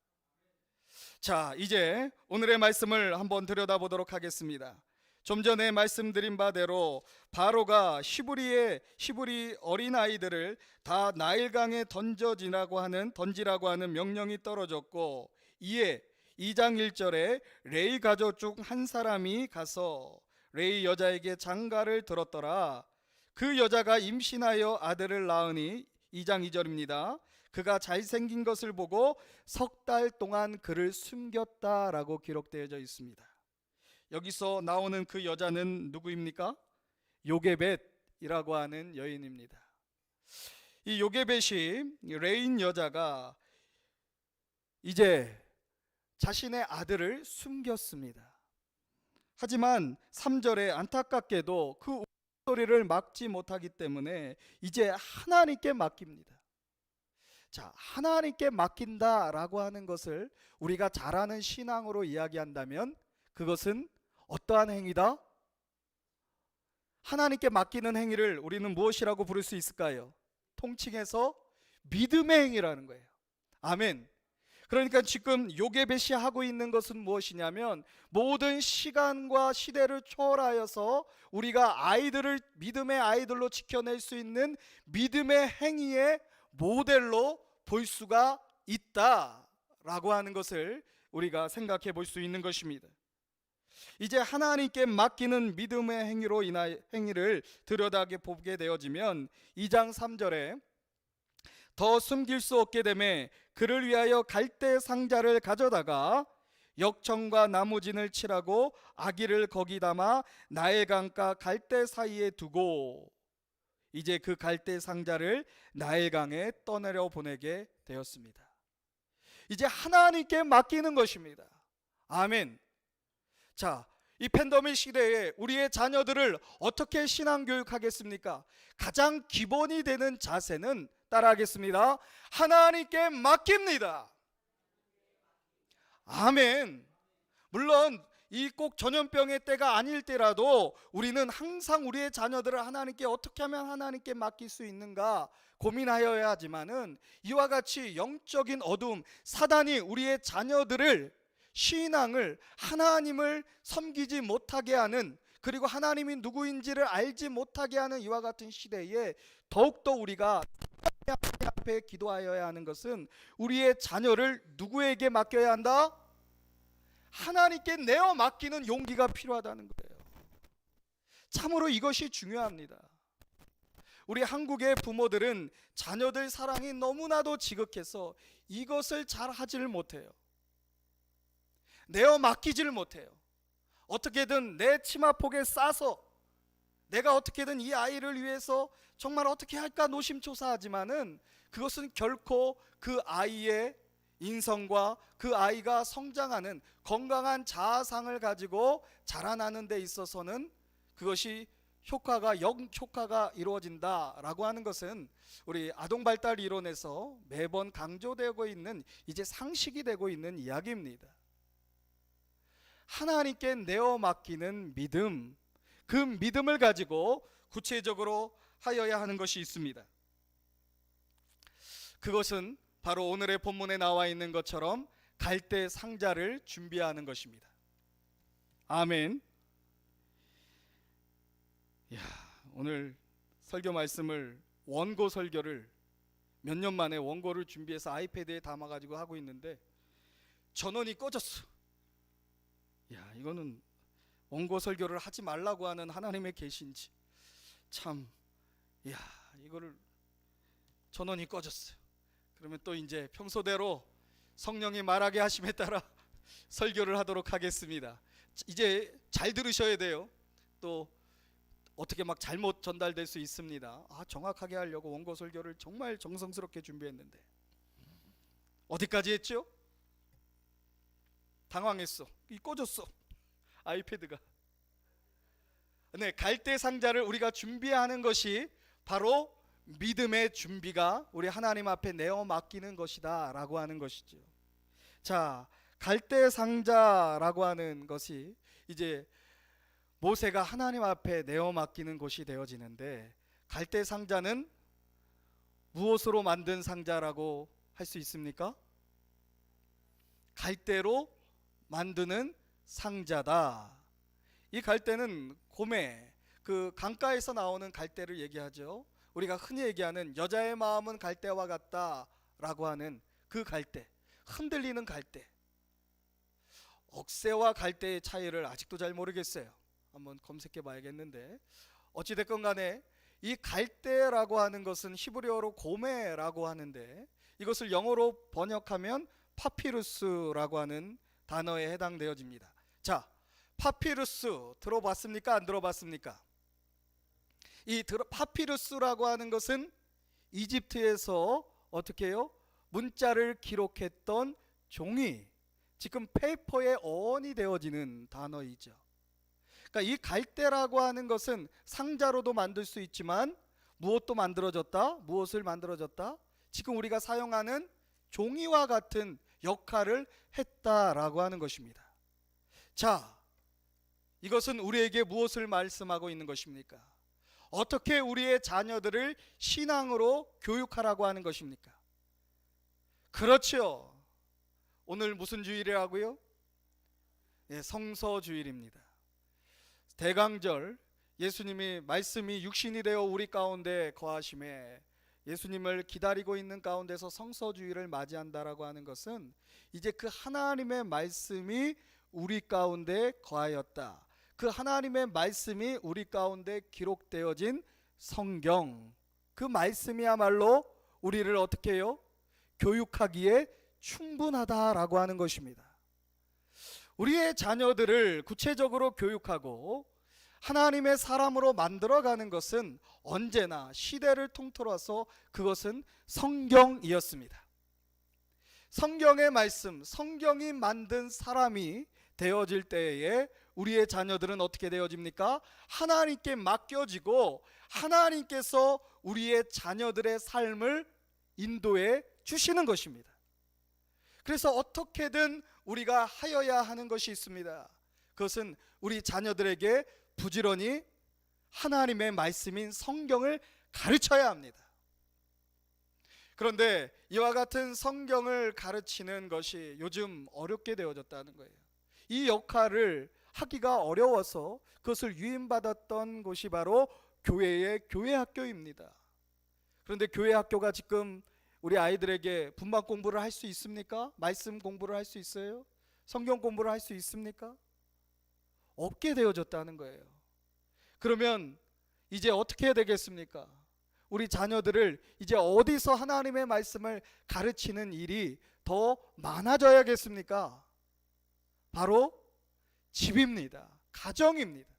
Speaker 1: 자, 이제 오늘의 말씀을 한번 들여다보도록 하겠습니다. 좀 전에 말씀드린 바대로 바로가 히브리 어린아이들을 다 나일강에 던지라고 하는 명령이 떨어졌고, 이에 2장 1절에 레위 가족 중 한 사람이 가서 레위 여자에게 장가를 들었더라. 그 여자가 임신하여 아들을 낳으니 2장 2절입니다. 그가 잘생긴 것을 보고 석 달 동안 그를 숨겼다라고 기록되어져 있습니다. 여기서 나오는 그 여자는 누구입니까? 요게벳이라고 하는 여인입니다. 이 요게벳이 레인 여자가 이제 자신의 아들을 숨겼습니다. 하지만 3절에 안타깝게도 그 소리를 막지 못하기 때문에 이제 하나님께 맡깁니다. 자, 하나님께 맡긴다라고 하는 것을 우리가 잘 아는 신앙으로 이야기한다면 그것은 어떠한 행위다? 하나님께 맡기는 행위를 우리는 무엇이라고 부를 수 있을까요? 통칭해서 믿음의 행위라는 거예요. 아멘. 그러니까 지금 요게벳이 하고 있는 것은 무엇이냐면 모든 시간과 시대를 초월하여서 우리가 믿음의 아이들로 지켜낼 수 있는 믿음의 행위의 모델로 볼 수가 있다라고 하는 것을 우리가 생각해 볼 수 있는 것입니다. 이제 하나님께 맡기는 믿음의 행위를 들여다보게 되어지면 2장 3절에 더 숨길 수 없게 되매 그를 위하여 갈대 상자를 가져다가 역청과 나무진을 칠하고 아기를 거기 담아 나일강과 갈대 사이에 두고 이제 그 갈대 상자를 나일강에 떠내려 보내게 되었습니다. 이제 하나님께 맡기는 것입니다. 아멘. 자, 이 팬데믹 시대에 우리의 자녀들을 어떻게 신앙교육하겠습니까? 가장 기본이 되는 자세는 따라하겠습니다. 하나님께 맡깁니다. 아멘. 물론 이 꼭 전염병의 때가 아닐 때라도 우리는 항상 우리의 자녀들을 하나님께 어떻게 하면 하나님께 맡길 수 있는가 고민하여야 하지만은 이와 같이 영적인 어둠, 사단이 우리의 자녀들을 신앙을 하나님을 섬기지 못하게 하는, 그리고 하나님이 누구인지를 알지 못하게 하는 이와 같은 시대에 더욱더 우리가 하나님 앞에 기도하여야 하는 것은 우리의 자녀를 누구에게 맡겨야 한다? 하나님께 내어 맡기는 용기가 필요하다는 거예요. 참으로 이것이 중요합니다. 우리 한국의 부모들은 자녀들 사랑이 너무나도 지극해서 이것을 잘 하지를 못해요. 내어 맡기지를 못해요. 어떻게든 내 치마폭에 싸서 내가 어떻게든 이 아이를 위해서 정말 어떻게 할까 노심초사하지만은 그것은 결코 그 아이의 인성과 그 아이가 성장하는 건강한 자아상을 가지고 자라나는 데 있어서는 그것이 역효과가 이루어진다라고 하는 것은 우리 아동발달 이론에서 매번 강조되고 있는 이제 상식이 되고 있는 이야기입니다. 하나님께 내어 맡기는 믿음, 그 믿음을 가지고 구체적으로 하여야 하는 것이 있습니다. 그것은 바로 오늘의 본문에 나와 있는 것처럼 갈대 상자를 준비하는 것입니다. 아멘. 오늘 설교 말씀을 원고 설교를 몇 년 만에 원고를 준비해서 아이패드에 담아가지고 하고 있는데 전원이 꺼졌어. 이거는 원고 설교를 하지 말라고 하는 하나님의 계신지 참, 이거를 전원이 꺼졌어요. 그러면 또 이제 평소대로 성령이 말하게 하심에 따라 설교를 하도록 하겠습니다. 이제 잘 들으셔야 돼요. 또 어떻게 막 잘못 전달될 수 있습니다. 정확하게 하려고 원고 설교를 정말 정성스럽게 준비했는데 어디까지 했죠? 당황했어. 꺼졌어. 아이패드가. 네, 갈대 상자를 우리가 준비하는 것이 바로 믿음의 준비가 우리 하나님 앞에 내어 맡기는 것이다 라고 하는 것이죠. 자, 갈대 상자라고 하는 것이 이제 모세가 하나님 앞에 내어 맡기는 것이 되어지는데, 갈대 상자는 무엇으로 만든 상자라고 할 수 있습니까? 갈대로 만드는 상자다. 이 갈대는 고매, 그 강가에서 나오는 갈대를 얘기하죠. 우리가 흔히 얘기하는 여자의 마음은 갈대와 같다라고 하는 그 갈대, 흔들리는 갈대. 억새와 갈대의 차이를 아직도 잘 모르겠어요. 한번 검색해 봐야겠는데, 어찌됐건 간에 이 갈대라고 하는 것은 히브리어로 고메라고 하는데, 이것을 영어로 번역하면 파피루스라고 하는 단어에 해당되어집니다. 자, 파피루스 들어봤습니까? 안 들어봤습니까? 이 파피루스라고 하는 것은 이집트에서 어떻게 해요? 문자를 기록했던 종이, 지금 페이퍼의 어원이 되어지는 단어이죠. 그러니까 이 갈대라고 하는 것은 상자로도 만들 수 있지만 무엇도 만들어졌다? 무엇을 만들어졌다? 지금 우리가 사용하는 종이와 같은 역할을 했다라고 하는 것입니다. 자, 이것은 우리에게 무엇을 말씀하고 있는 것입니까? 어떻게 우리의 자녀들을 신앙으로 교육하라고 하는 것입니까? 그렇죠. 오늘 무슨 주일이라고요? 네, 성서주일입니다. 대강절, 예수님이 말씀이 육신이 되어 우리 가운데 거하심에 예수님을 기다리고 있는 가운데서 성서주일을 맞이한다라고 하는 것은 이제 그 하나님의 말씀이 우리 가운데 거하였다. 그 하나님의 말씀이 우리 가운데 기록되어진 성경, 그 말씀이야말로 우리를 어떻게 해요? 교육하기에 충분하다라고 하는 것입니다. 우리의 자녀들을 구체적으로 교육하고 하나님의 사람으로 만들어가는 것은 언제나 시대를 통틀어서 그것은 성경이었습니다. 성경의 말씀, 성경이 만든 사람이 되어질 때에 우리의 자녀들은 어떻게 되어집니까? 하나님께 맡겨지고 하나님께서 우리의 자녀들의 삶을 인도해 주시는 것입니다. 그래서 어떻게든 우리가 하여야 하는 것이 있습니다. 그것은 우리 자녀들에게 부지런히 하나님의 말씀인 성경을 가르쳐야 합니다. 그런데 이와 같은 성경을 가르치는 것이 요즘 어렵게 되어졌다는 거예요. 이 역할을 하기가 어려워서 그것을 유인받았던 곳이 바로 교회의 교회학교입니다. 그런데 교회학교가 지금 우리 아이들에게 분반 공부를 할 수 있습니까? 말씀 공부를 할 수 있어요? 성경 공부를 할 수 있습니까? 없게 되어졌다는 거예요. 그러면 이제 어떻게 해야 되겠습니까? 우리 자녀들을 이제 어디서 하나님의 말씀을 가르치는 일이 더 많아져야겠습니까? 바로 집입니다. 가정입니다.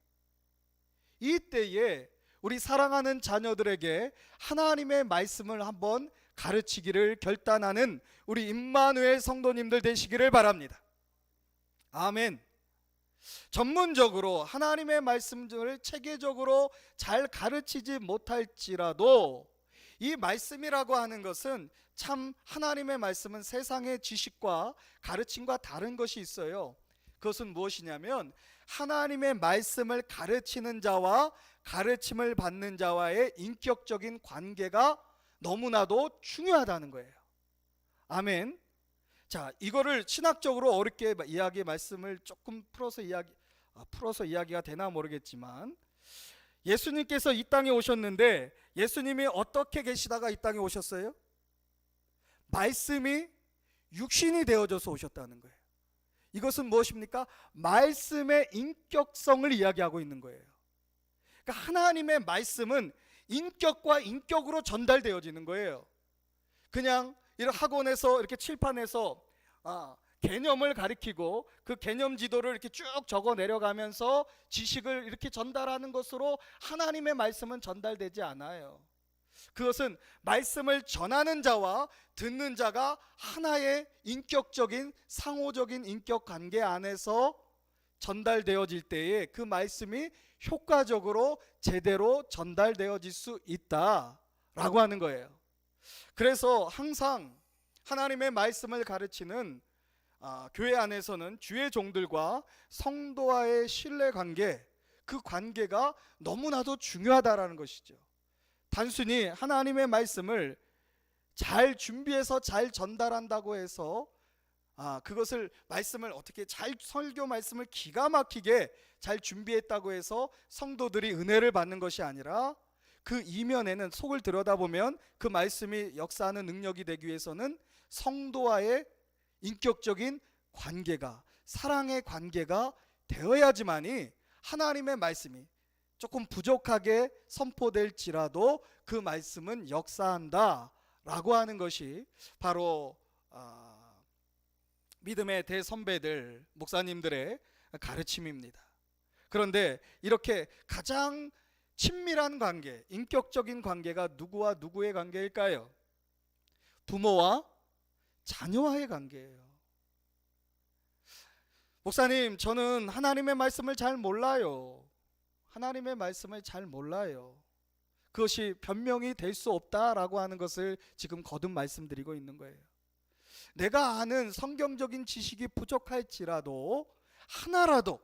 Speaker 1: 이때에 우리 사랑하는 자녀들에게 하나님의 말씀을 한번 가르치기를 결단하는 우리 임마누엘 성도님들 되시기를 바랍니다. 아멘. 전문적으로 하나님의 말씀을 체계적으로 잘 가르치지 못할지라도 이 말씀이라고 하는 것은 참 하나님의 말씀은 세상의 지식과 가르침과 다른 것이 있어요. 그것은 무엇이냐면 하나님의 말씀을 가르치는 자와 가르침을 받는 자와의 인격적인 관계가 너무나도 중요하다는 거예요. 아멘. 자, 이거를 신학적으로 어렵게 이야기 말씀을 조금 풀어서 이야기가 되나 모르겠지만, 예수님께서 이 땅에 오셨는데 예수님이 어떻게 계시다가 이 땅에 오셨어요? 말씀이 육신이 되어져서 오셨다는 거예요. 이것은 무엇입니까? 말씀의 인격성을 이야기하고 있는 거예요. 그러니까 하나님의 말씀은 인격과 인격으로 전달되어지는 거예요. 그냥 이렇게 학원에서 이렇게 칠판에서 개념을 가리키고 그 개념 지도를 이렇게 쭉 적어 내려가면서 지식을 이렇게 전달하는 것으로 하나님의 말씀은 전달되지 않아요. 그것은 말씀을 전하는 자와 듣는 자가 하나의 인격적인 상호적인 인격 관계 안에서 전달되어질 때에 그 말씀이 효과적으로 제대로 전달되어질 수 있다라고 하는 거예요. 그래서 항상 하나님의 말씀을 가르치는 교회 안에서는 주의 종들과 성도와의 신뢰관계, 그 관계가 너무나도 중요하다라는 것이죠. 단순히 하나님의 말씀을 잘 준비해서 잘 전달한다고 해서 그것을 말씀을 어떻게 잘 설교 말씀을 기가 막히게 잘 준비했다고 해서 성도들이 은혜를 받는 것이 아니라 그 이면에는 속을 들여다보면 그 말씀이 역사하는 능력이 되기 위해서는 성도와의 인격적인 관계가, 사랑의 관계가 되어야지만이 하나님의 말씀이 조금 부족하게 선포될지라도 그 말씀은 역사한다 라고 하는 것이 바로 믿음의 대선배들, 목사님들의 가르침입니다. 그런데 이렇게 가장 친밀한 관계, 인격적인 관계가 누구와 누구의 관계일까요? 부모와 자녀와의 관계예요. 목사님, 저는 하나님의 말씀을 잘 몰라요. 하나님의 말씀을 잘 몰라요. 그것이 변명이 될 수 없다라고 하는 것을 지금 거듭 말씀드리고 있는 거예요. 내가 아는 성경적인 지식이 부족할지라도 하나라도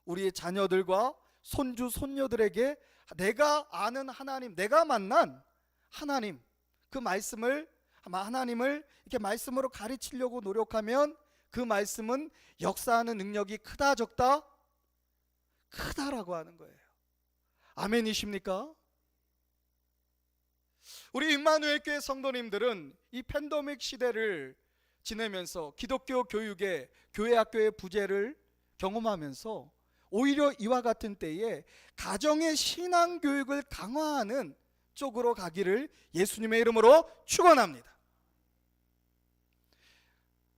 Speaker 1: 우리의 자녀들과 손주, 손녀들에게 내가 아는 하나님, 내가 만난 하나님, 그 말씀을, 하나님을 이렇게 말씀으로 가르치려고 노력하면 그 말씀은 역사하는 능력이 크다 적다? 크다라고 하는 거예요. 아멘이십니까? 우리 임마누엘 교회 성도님들은 이 팬데믹 시대를 지내면서 기독교 교육의 교회 학교의 부재를 경험하면서 오히려 이와 같은 때에 가정의 신앙 교육을 강화하는 쪽으로 가기를 예수님의 이름으로 축원합니다.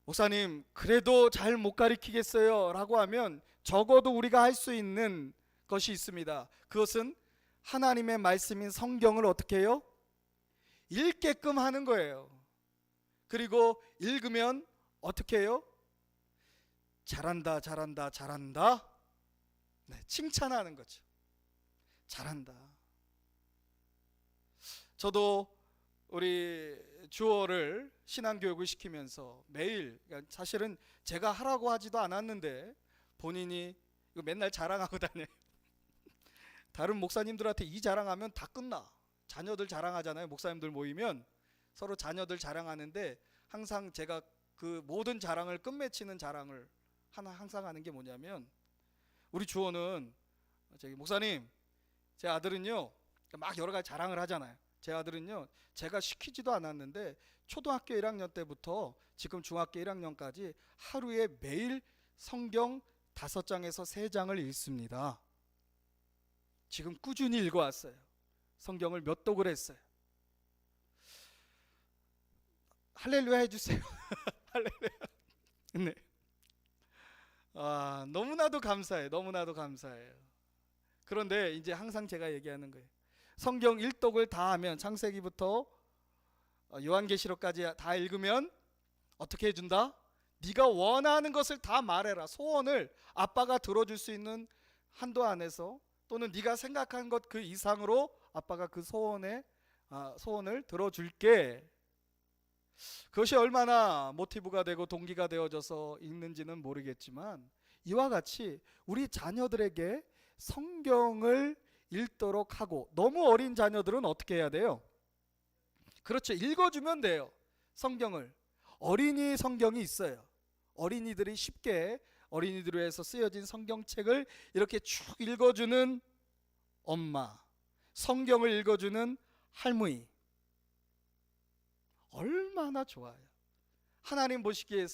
Speaker 1: 목사님, 그래도 잘 못 가르치겠어요 라고 하면 적어도 우리가 할 수 있는 것이 있습니다. 그것은 하나님의 말씀인 성경을 어떻게 해요? 읽게끔 하는 거예요. 그리고 읽으면 어떻게 해요? 잘한다, 잘한다, 잘한다. 네, 칭찬하는 거죠. 잘한다. 저도 우리 주어를 신앙교육을 시키면서 매일, 사실은 제가 하라고 하지도 않았는데 본인이 이거 맨날 자랑하고 다녀요. 다른 목사님들한테 이 자랑하면 다 끝나. 자녀들 자랑하잖아요. 목사님들 모이면 서로 자녀들 자랑하는데 항상 제가 그 모든 자랑을 끝맺히는 자랑을 항상 하는 게 뭐냐면, 우리 주호는 저기 목사님, 제 아들은요 막 여러 가지 자랑을 하잖아요. 제 아들은요 제가 시키지도 않았는데 초등학교 1학년 때부터 지금 중학교 1학년까지 하루에 매일 성경 5장에서 3장을 읽습니다. 지금 꾸준히 읽어왔어요. 성경을 몇 독을 했어요. 할렐루야 해주세요. 할렐루야. 네. 너무나도 감사해요. 너무나도 감사해요. 그런데 이제 항상 제가 얘기하는 거예요. 성경 1독을 다 하면, 창세기부터 요한계시록까지 다 읽으면 어떻게 해준다? 네가 원하는 것을 다 말해라. 소원을 아빠가 들어줄 수 있는 한도 안에서, 또는 네가 생각한 것 그 이상으로 아빠가 그 소원을 들어줄게. 그것이 얼마나 모티브가 되고 동기가 되어져서 읽는지는 모르겠지만, 이와 같이 우리 자녀들에게 성경을 읽도록 하고, 너무 어린 자녀들은 어떻게 해야 돼요? 그렇죠, 읽어주면 돼요. 성경을. 어린이 성경이 있어요. 어린이들이 쉽게, 어린이들을 위해서 쓰여진 성경책을 이렇게 쭉 읽어주는 엄마, 성경을 읽어주는 할머니, 얼마나 좋아요. 하나님 보시기에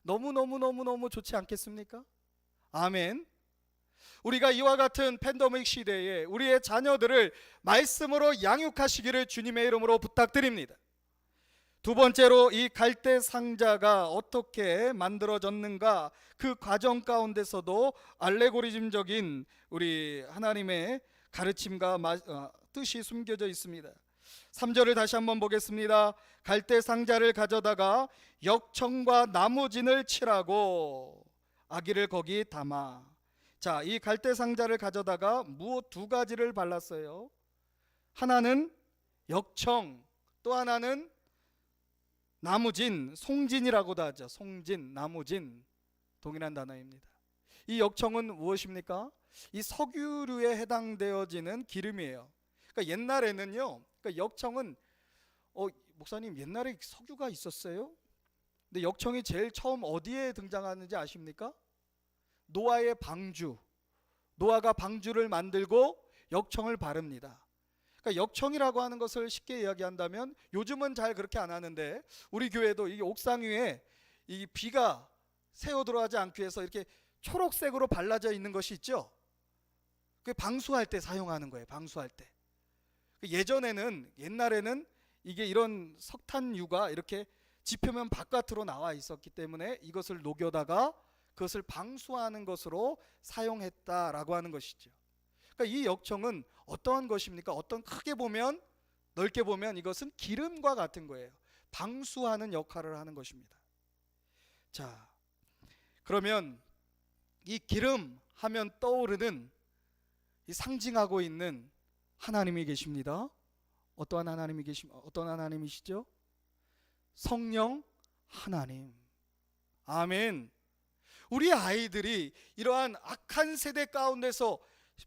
Speaker 1: 너무너무 좋지 않겠습니까? 아멘. 우리가 이와 같은 팬데믹 시대에 우리의 자녀들을 말씀으로 양육하시기를 주님의 이름으로 부탁드립니다. 두 번째로, 이 갈대 상자가 어떻게 만들어졌는가, 그 과정 가운데서도 알레고리즘적인 우리 하나님의 가르침과 뜻이 숨겨져 있습니다. 3절을 다시 한번 보겠습니다. 갈대 상자를 가져다가 역청과 나무진을 칠하고 아기를 거기 담아. 자, 이 갈대 상자를 가져다가 무엇 2가지를 발랐어요. 하나는 역청, 또 하나는 나무진, 송진이라고도 하죠. 송진, 나무진, 동일한 단어입니다. 이 역청은 무엇입니까? 이 석유류에 해당되어지는 기름이에요. 그러니까 옛날에는요, 그러니까 역청은 목사님 옛날에 석유가 있었어요? 근데 역청이 제일 처음 어디에 등장하는지 아십니까? 노아의 방주. 노아가 방주를 만들고 역청을 바릅니다. 그러니까 역청이라고 하는 것을 쉽게 이야기한다면, 요즘은 잘 그렇게 안 하는데 우리 교회도 이 옥상 위에 이 비가 새어 들어가지 않기 위해서 이렇게 초록색으로 발라져 있는 것이 있죠. 그게 방수할 때 사용하는 거예요. 방수할 때. 옛날에는 이게 이런 석탄유가 이렇게 지표면 바깥으로 나와 있었기 때문에 이것을 녹여다가 그것을 방수하는 것으로 사용했다라고 하는 것이죠. 그러니까 이 역청은 어떠한 것입니까? 크게 보면, 넓게 보면 이것은 기름과 같은 거예요. 방수하는 역할을 하는 것입니다. 자, 그러면 이 기름 하면 떠오르는, 이 상징하고 있는 하나님이 계십니다. 어떤 하나님이시죠? 성령 하나님. 아멘. 우리 아이들이 이러한 악한 세대 가운데서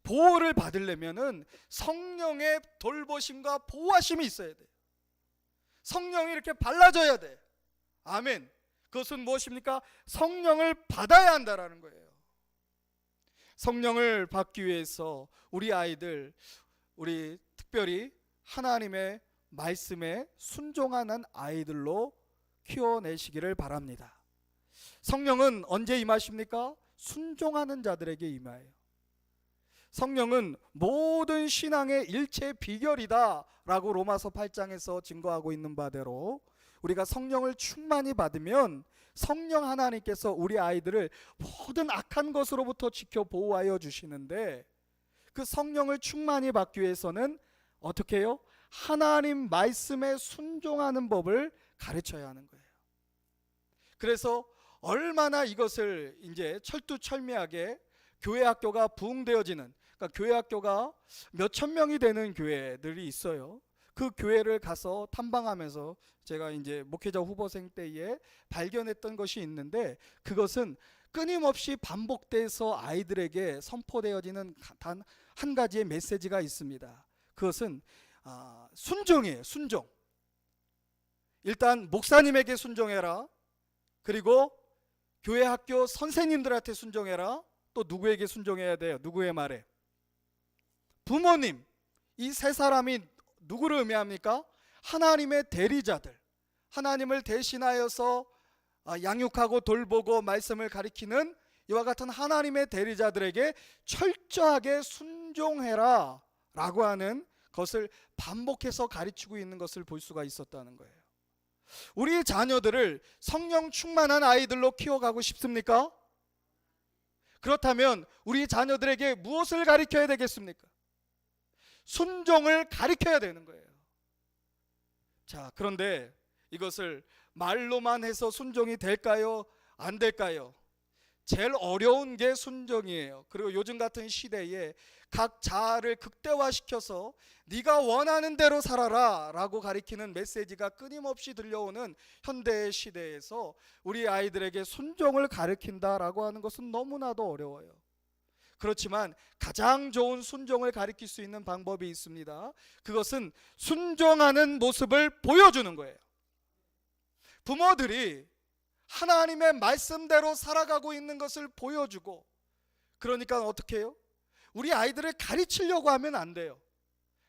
Speaker 1: 보호를 받으려면은 성령의 돌보심과 보호하심이 있어야 돼요. 성령이 이렇게 발라줘야 돼. 아멘. 그것은 무엇입니까? 성령을 받아야 한다라는 거예요. 성령을 받기 위해서 우리 아이들, 우리 특별히 하나님의 말씀에 순종하는 아이들로 키워내시기를 바랍니다. 성령은 언제 임하십니까? 순종하는 자들에게 임하여요. 성령은 모든 신앙의 일체 비결이다 라고 로마서 8장에서 증거하고 있는 바대로, 우리가 성령을 충만히 받으면 성령 하나님께서 우리 아이들을 모든 악한 것으로부터 지켜 보호하여 주시는데, 그 성령을 충만히 받기 위해서는 어떻게 해요? 하나님 말씀에 순종하는 법을 가르쳐야 하는 거예요. 그래서 얼마나 이것을 이제 철두철미하게 교회 학교가 부흥되어지는, 그러니까 교회 학교가 몇천 명이 되는 교회들이 있어요. 그 교회를 가서 탐방하면서 제가 이제 목회자 후보생 때에 발견했던 것이 있는데, 그것은 끊임없이 반복돼서 아이들에게 선포되어지는 단 한 가지의 메시지가 있습니다. 그것은 순종이에요. 순종. 일단 목사님에게 순종해라. 그리고 교회 학교 선생님들한테 순종해라. 또 누구에게 순종해야 돼요? 누구의 말에? 부모님. 이 세 사람이 누구를 의미합니까? 하나님의 대리자들, 하나님을 대신하여서 양육하고 돌보고 말씀을 가리키는 이와 같은 하나님의 대리자들에게 철저하게 순종해라 라고 하는 것을 반복해서 가르치고 있는 것을 볼 수가 있었다는 거예요. 우리 자녀들을 성령 충만한 아이들로 키워가고 싶습니까? 그렇다면 우리 자녀들에게 무엇을 가르쳐야 되겠습니까? 순종을 가르쳐야 되는 거예요. 자, 그런데 이것을 말로만 해서 순종이 될까요? 안 될까요? 제일 어려운 게 순종이에요. 그리고 요즘 같은 시대에 각 자아를 극대화시켜서 네가 원하는 대로 살아라 라고 가리키는 메시지가 끊임없이 들려오는 현대 시대에서 우리 아이들에게 순종을 가르친다라고 하는 것은 너무나도 어려워요. 그렇지만 가장 좋은 순종을 가르칠 수 있는 방법이 있습니다. 그것은 순종하는 모습을 보여주는 거예요. 부모들이 하나님의 말씀대로 살아가고 있는 것을 보여주고, 그러니까 어떻게 해요? 우리 아이들을 가르치려고 하면 안 돼요.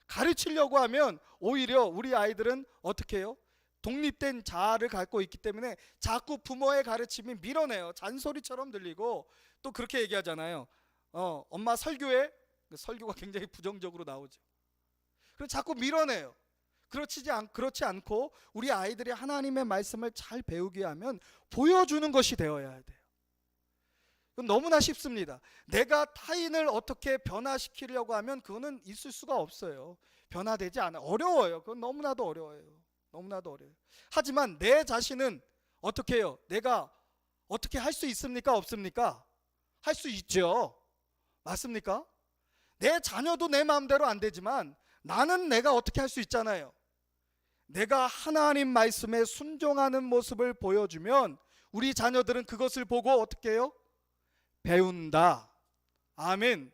Speaker 1: 가르치려고 하면 오히려 우리 아이들은 어떻게 해요? 독립된 자아를 갖고 있기 때문에 자꾸 부모의 가르침이 밀어내요. 잔소리처럼 들리고, 또 그렇게 얘기하잖아요. 엄마 설교해? 설교가 굉장히 부정적으로 나오죠. 그래서 자꾸 밀어내요. 그렇지 않고 우리 아이들이 하나님의 말씀을 잘 배우게 하면 보여주는 것이 되어야 돼요. 그건 너무나 쉽습니다. 내가 타인을 어떻게 변화시키려고 하면 그거는 있을 수가 없어요. 변화되지 않아요. 어려워요. 그건 너무나도 어려워요. 너무나도 어려워요. 하지만 내 자신은 어떻게 해요? 내가 어떻게 할 수 있습니까? 없습니까? 할 수 있죠. 맞습니까? 내 자녀도 내 마음대로 안 되지만 나는 내가 어떻게 할 수 있잖아요. 내가 하나님 말씀에 순종하는 모습을 보여주면 우리 자녀들은 그것을 보고 어떻게 해요? 배운다. 아멘.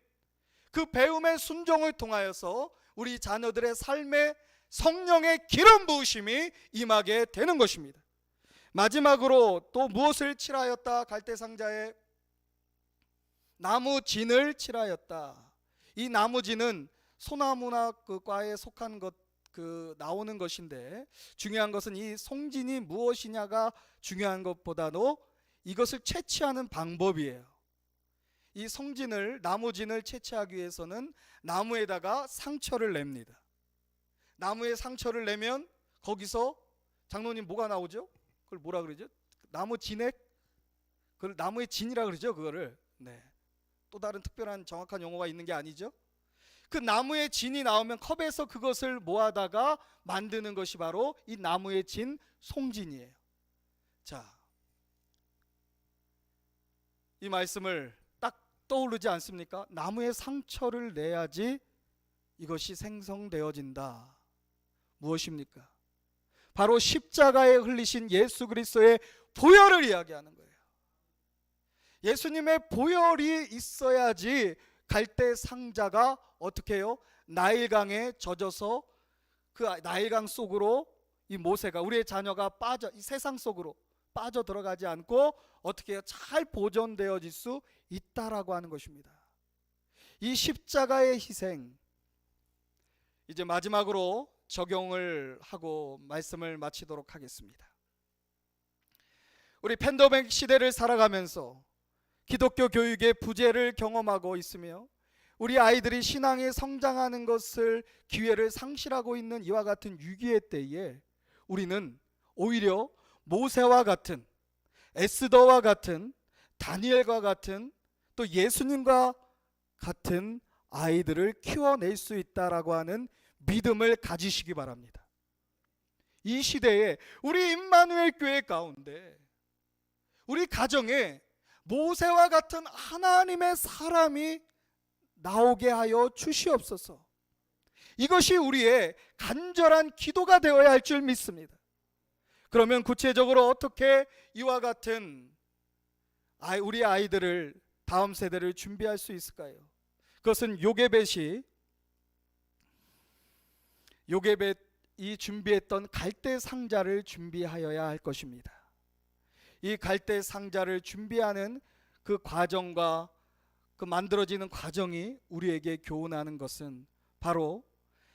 Speaker 1: 그 배움의 순종을 통하여서 우리 자녀들의 삶에 성령의 기름 부으심이 임하게 되는 것입니다. 마지막으로 또 무엇을 칠하였다? 갈대상자에 나무진을 칠하였다. 이 나무진은 소나무나 그 과에 속한 것 나오는 것인데, 중요한 것은 이 송진이 무엇이냐가 중요한 것보다도 이것을 채취하는 방법이에요. 이 송진을, 나무진을 채취하기 위해서는 나무에다가 상처를 냅니다. 나무에 상처를 내면 거기서 장로님 뭐가 나오죠? 그걸 뭐라 그러죠? 나무 진액? 그걸 나무의 진이라 그러죠, 그거를. 네. 또 다른 특별한 정확한 용어가 있는 게 아니죠. 그 나무의 진이 나오면 컵에서 그것을 모아다가 만드는 것이 바로 이 나무의 진, 송진이에요. 자, 이 말씀을 딱 떠오르지 않습니까? 나무의 상처를 내야지 이것이 생성되어진다. 무엇입니까? 바로 십자가에 흘리신 예수 그리스도의 보혈을 이야기하는 거예요. 예수님의 보혈이 있어야지 갈대 상자가 어떻게 해요? 나일강에 젖어서 그 나일강 속으로 이 모세가, 우리의 자녀가 이 세상 속으로 빠져 들어가지 않고 어떻게 해요? 잘 보존되어질 수 있다라고 하는 것입니다. 이 십자가의 희생, 이제 마지막으로 적용을 하고 말씀을 마치도록 하겠습니다. 우리 팬데믹 시대를 살아가면서 기독교 교육의 부재를 경험하고 있으며 우리 아이들이 신앙에 성장하는 것을 기회를 상실하고 있는 이와 같은 위기의 때에 우리는 오히려 모세와 같은, 에스더와 같은, 다니엘과 같은, 또 예수님과 같은 아이들을 키워낼 수 있다라고 하는 믿음을 가지시기 바랍니다. 이 시대에 우리 임마누엘 교회 가운데, 우리 가정에 모세와 같은 하나님의 사람이 나오게 하여 주시옵소서. 이것이 우리의 간절한 기도가 되어야 할 줄 믿습니다. 그러면 구체적으로 어떻게 이와 같은 우리 아이들을, 다음 세대를 준비할 수 있을까요? 그것은 요게벳이 준비했던 갈대 상자를 준비하여야 할 것입니다. 이 갈대 상자를 준비하는 그 과정과 그 만들어지는 과정이 우리에게 교훈하는 것은 바로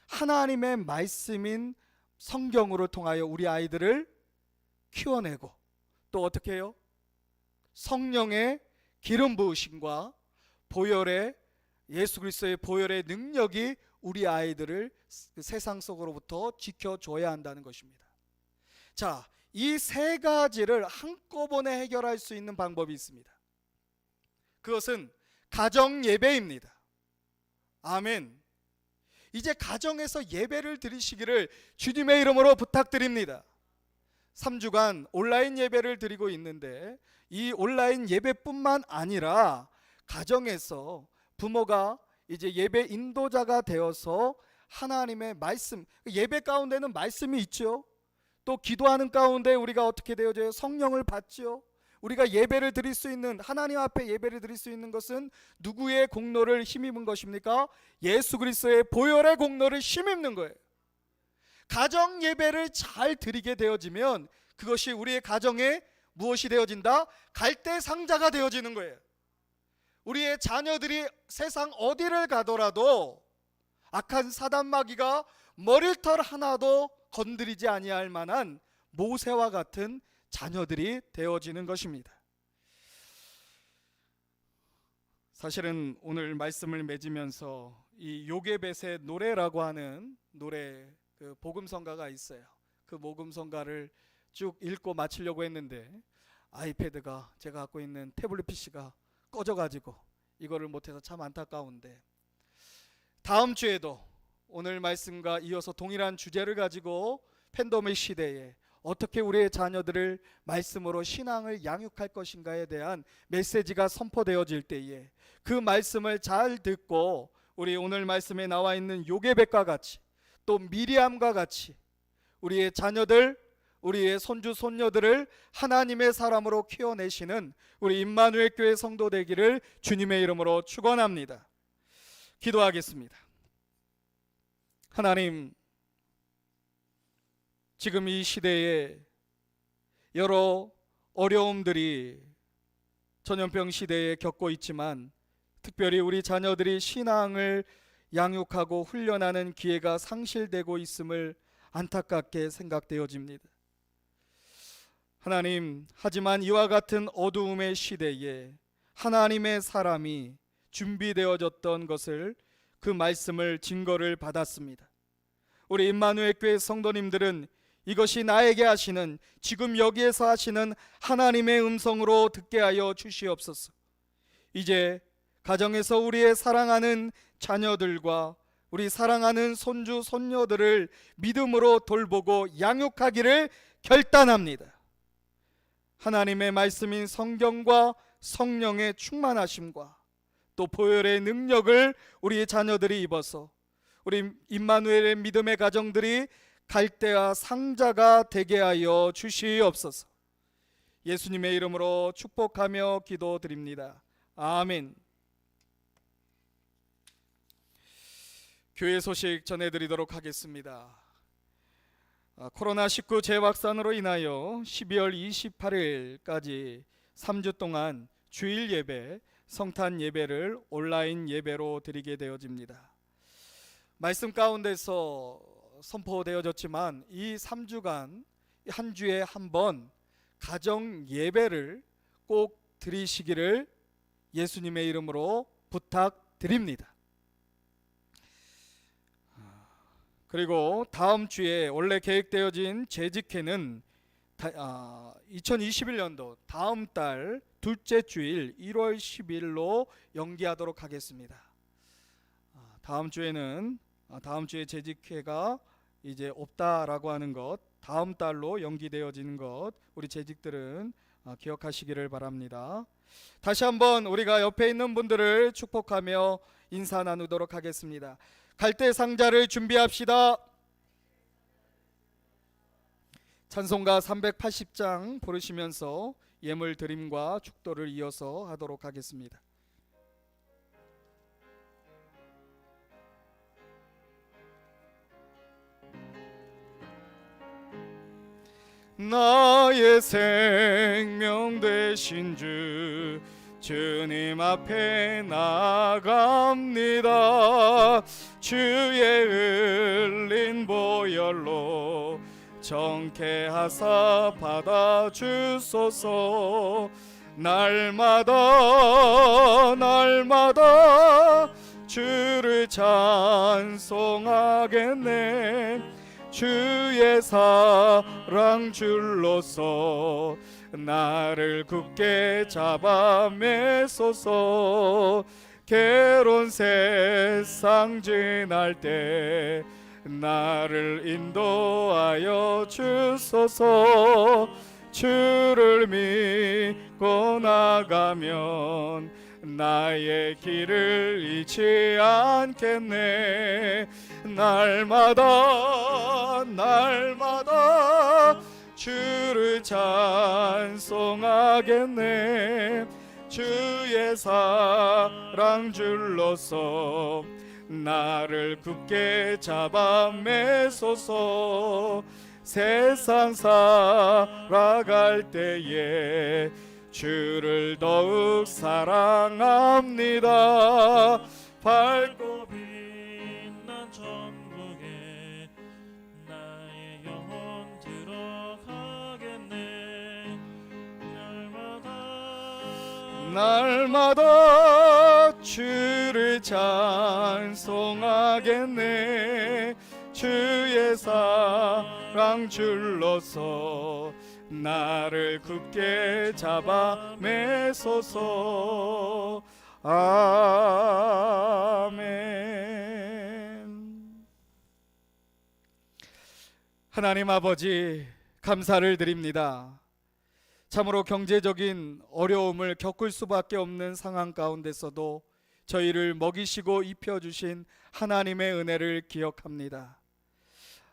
Speaker 1: 하나님의 말씀인 성경으로 통하여 우리 아이들을 키워내고, 또 어떻게 해요? 성령의 기름 부으심과 보혈의, 예수 그리스도의 보혈의 능력이 우리 아이들을 세상 속으로부터 지켜줘야 한다는 것입니다. 자, 이 세 가지를 한꺼번에 해결할 수 있는 방법이 있습니다. 그것은 가정 예배입니다. 아멘. 이제 가정에서 예배를 드리시기를 주님의 이름으로 부탁드립니다. 3주간 온라인 예배를 드리고 있는데 이 온라인 예배뿐만 아니라 가정에서 부모가 이제 예배 인도자가 되어서 하나님의 말씀, 예배 가운데는 말씀이 있죠. 또 기도하는 가운데 우리가 어떻게 되어져요? 성령을 받죠. 우리가 예배를 드릴 수 있는, 하나님 앞에 예배를 드릴 수 있는 것은 누구의 공로를 힘입은 것입니까? 예수 그리스도의 보혈의 공로를 힘입는 거예요. 가정 예배를 잘 드리게 되어지면 그것이 우리의 가정에 무엇이 되어진다? 갈대 상자가 되어지는 거예요. 우리의 자녀들이 세상 어디를 가더라도 악한 사단 마귀가 머리털 하나도 건드리지 아니할 만한 모세와 같은 자녀들이 되어지는 것입니다. 사실은 오늘 말씀을 맺으면서 이 요게벳의 노래라고 하는 노래, 그 복음성가가 있어요. 그 복음성가를 쭉 읽고 마치려고 했는데 아이패드가, 제가 갖고 있는 태블릿 PC가 꺼져가지고 이거를 못해서 참 안타까운데, 다음 주에도 오늘 말씀과 이어서 동일한 주제를 가지고 팬데믹 시대에 어떻게 우리의 자녀들을 말씀으로 신앙을 양육할 것인가에 대한 메시지가 선포되어질 때에 그 말씀을 잘 듣고 우리 오늘 말씀에 나와 있는 요게벳과 같이, 또 미리암과 같이 우리의 자녀들, 우리의 손주 손녀들을 하나님의 사람으로 키워내시는 우리 임마누엘 교회 성도 되기를 주님의 이름으로 축원합니다. 기도하겠습니다. 하나님, 지금 이 시대에 여러 어려움들이 전염병 시대에 겪고 있지만 특별히 우리 자녀들이 신앙을 양육하고 훈련하는 기회가 상실되고 있음을 안타깝게 생각되어집니다. 하나님, 하지만 이와 같은 어두움의 시대에 하나님의 사람이 준비되어졌던 것을, 그 말씀을 증거를 받았습니다. 우리 임마누엘 교회 성도님들은 이것이 나에게 하시는, 지금 여기에서 하시는 하나님의 음성으로 듣게 하여 주시옵소서. 이제 가정에서 우리의 사랑하는 자녀들과 우리 사랑하는 손주 손녀들을 믿음으로 돌보고 양육하기를 결단합니다. 하나님의 말씀인 성경과 성령의 충만하심과 또 보혈의 능력을 우리 자녀들이 입어서 우리 임마누엘의 믿음의 가정들이 갈대와 상자가 되게 하여 주시옵소서. 예수님의 이름으로 축복하며 기도드립니다. 아멘. 교회 소식 전해드리도록 하겠습니다. 코로나19 재확산으로 인하여 12월 28일까지 3주 동안 주일 예배, 성탄 예배를 온라인 예배로 드리게 되어집니다. 말씀 가운데서 선포되어졌지만 이 3주간 한 주에 한 번 가정 예배를 꼭 드리시기를 예수님의 이름으로 부탁드립니다. 그리고 다음 주에 원래 계획되어진 재직회는 2021년도 다음 달 둘째 주일 1월 10일로 연기하도록 하겠습니다. 다음 주에 재직회가 이제 없다라고 하는 것, 다음 달로 연기되어지는 것, 우리 재직들은 기억하시기를 바랍니다. 다시 한번 우리가 옆에 있는 분들을 축복하며 인사 나누도록 하겠습니다. 갈대 상자를 준비합시다. 찬송가 380장 부르시면서 예물 드림과 축도를 이어서 하도록 하겠습니다. 나의 생명 되신 주 주님 앞에 나갑니다. 주의 흘린 보혈로 정케하사 받아주소서. 날마다 주를 찬송하겠네. 주의 사랑 줄로서 나를 굳게 잡아 매소서. 괴로운 세상 지날 때 나를 인도하여 주소서. 주를 믿고 나가면 나의 길을 잃지 않겠네. 날마다 주를 찬송하겠네. 주의 사랑 줄로서 나를 굳게 잡아 매소서. 세상 살아갈 때에 주를 더욱 사랑합니다. 밝고
Speaker 3: 빛난 천국에 나의 영혼 들어가겠네.
Speaker 1: 날마다 주를 찬송하겠네. 주의 사랑 줄로서 나를 굳게 잡아 매소서. 아멘. 하나님 아버지, 감사를 드립니다. 참으로 경제적인 어려움을 겪을 수밖에 없는 상황 가운데서도 저희를 먹이시고 입혀주신 하나님의 은혜를 기억합니다.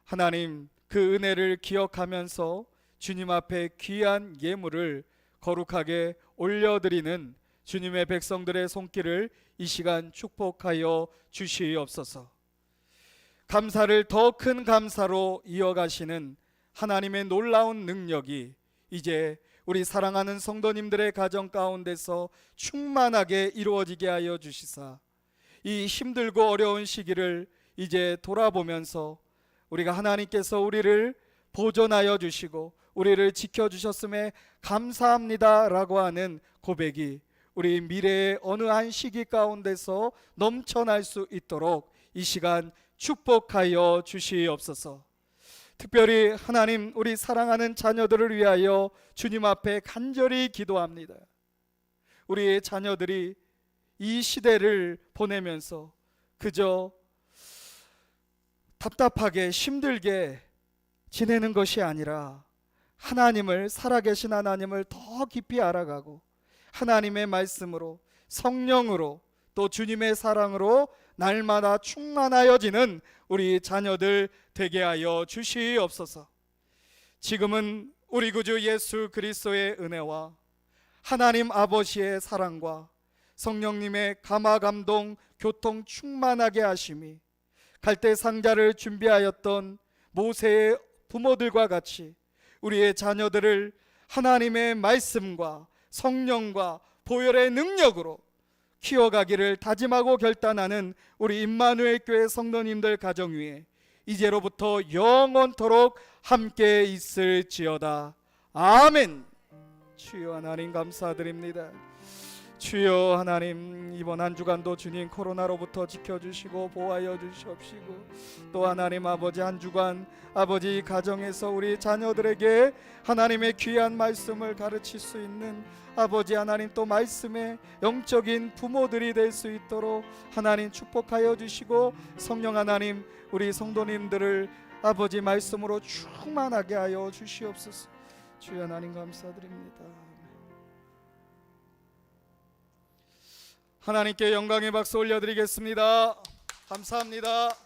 Speaker 1: 하나님, 그 은혜를 기억하면서 주님 앞에 귀한 예물을 거룩하게 올려드리는 주님의 백성들의 손길을 이 시간 축복하여 주시옵소서. 감사를 더 큰 감사로 이어가시는 하나님의 놀라운 능력이 이제 우리 사랑하는 성도님들의 가정 가운데서 충만하게 이루어지게 하여 주시사, 이 힘들고 어려운 시기를 이제 돌아보면서 우리가 하나님께서 우리를 보존하여 주시고 우리를 지켜주셨음에 감사합니다 라고 하는 고백이 우리 미래의 어느 한 시기 가운데서 넘쳐날 수 있도록 이 시간 축복하여 주시옵소서. 특별히 하나님, 우리 사랑하는 자녀들을 위하여 주님 앞에 간절히 기도합니다. 우리의 자녀들이 이 시대를 보내면서 그저 답답하게 힘들게 지내는 것이 아니라 하나님을, 살아계신 하나님을 더 깊이 알아가고 하나님의 말씀으로, 성령으로, 또 주님의 사랑으로 날마다 충만하여지는 우리 자녀들 되게 하여 주시옵소서. 지금은 우리 구주 예수 그리스도의 은혜와 하나님 아버지의 사랑과 성령님의 감화 감동 교통 충만하게 하심이 갈대 상자를 준비하였던 모세의 부모들과 같이 우리의 자녀들을 하나님의 말씀과 성령과 보혈의 능력으로 키워가기를 다짐하고 결단하는 우리 임마누엘 교회 성도님들 가정 위에 이제로부터 영원토록 함께 있을지어다. 아멘. 주여 하나님 감사드립니다. 주여 하나님, 이번 한 주간도 주님 코로나로부터 지켜주시고 보호하여 주시옵시고, 또 하나님 아버지 한 주간 아버지 가정에서 우리 자녀들에게 하나님의 귀한 말씀을 가르칠 수 있는 아버지 하나님, 또 말씀의 영적인 부모들이 될 수 있도록 하나님 축복하여 주시고, 성령 하나님 우리 성도님들을 아버지 말씀으로 충만하게 하여 주시옵소서. 주여 하나님 감사드립니다. 하나님께 영광의 박수 올려드리겠습니다. 감사합니다.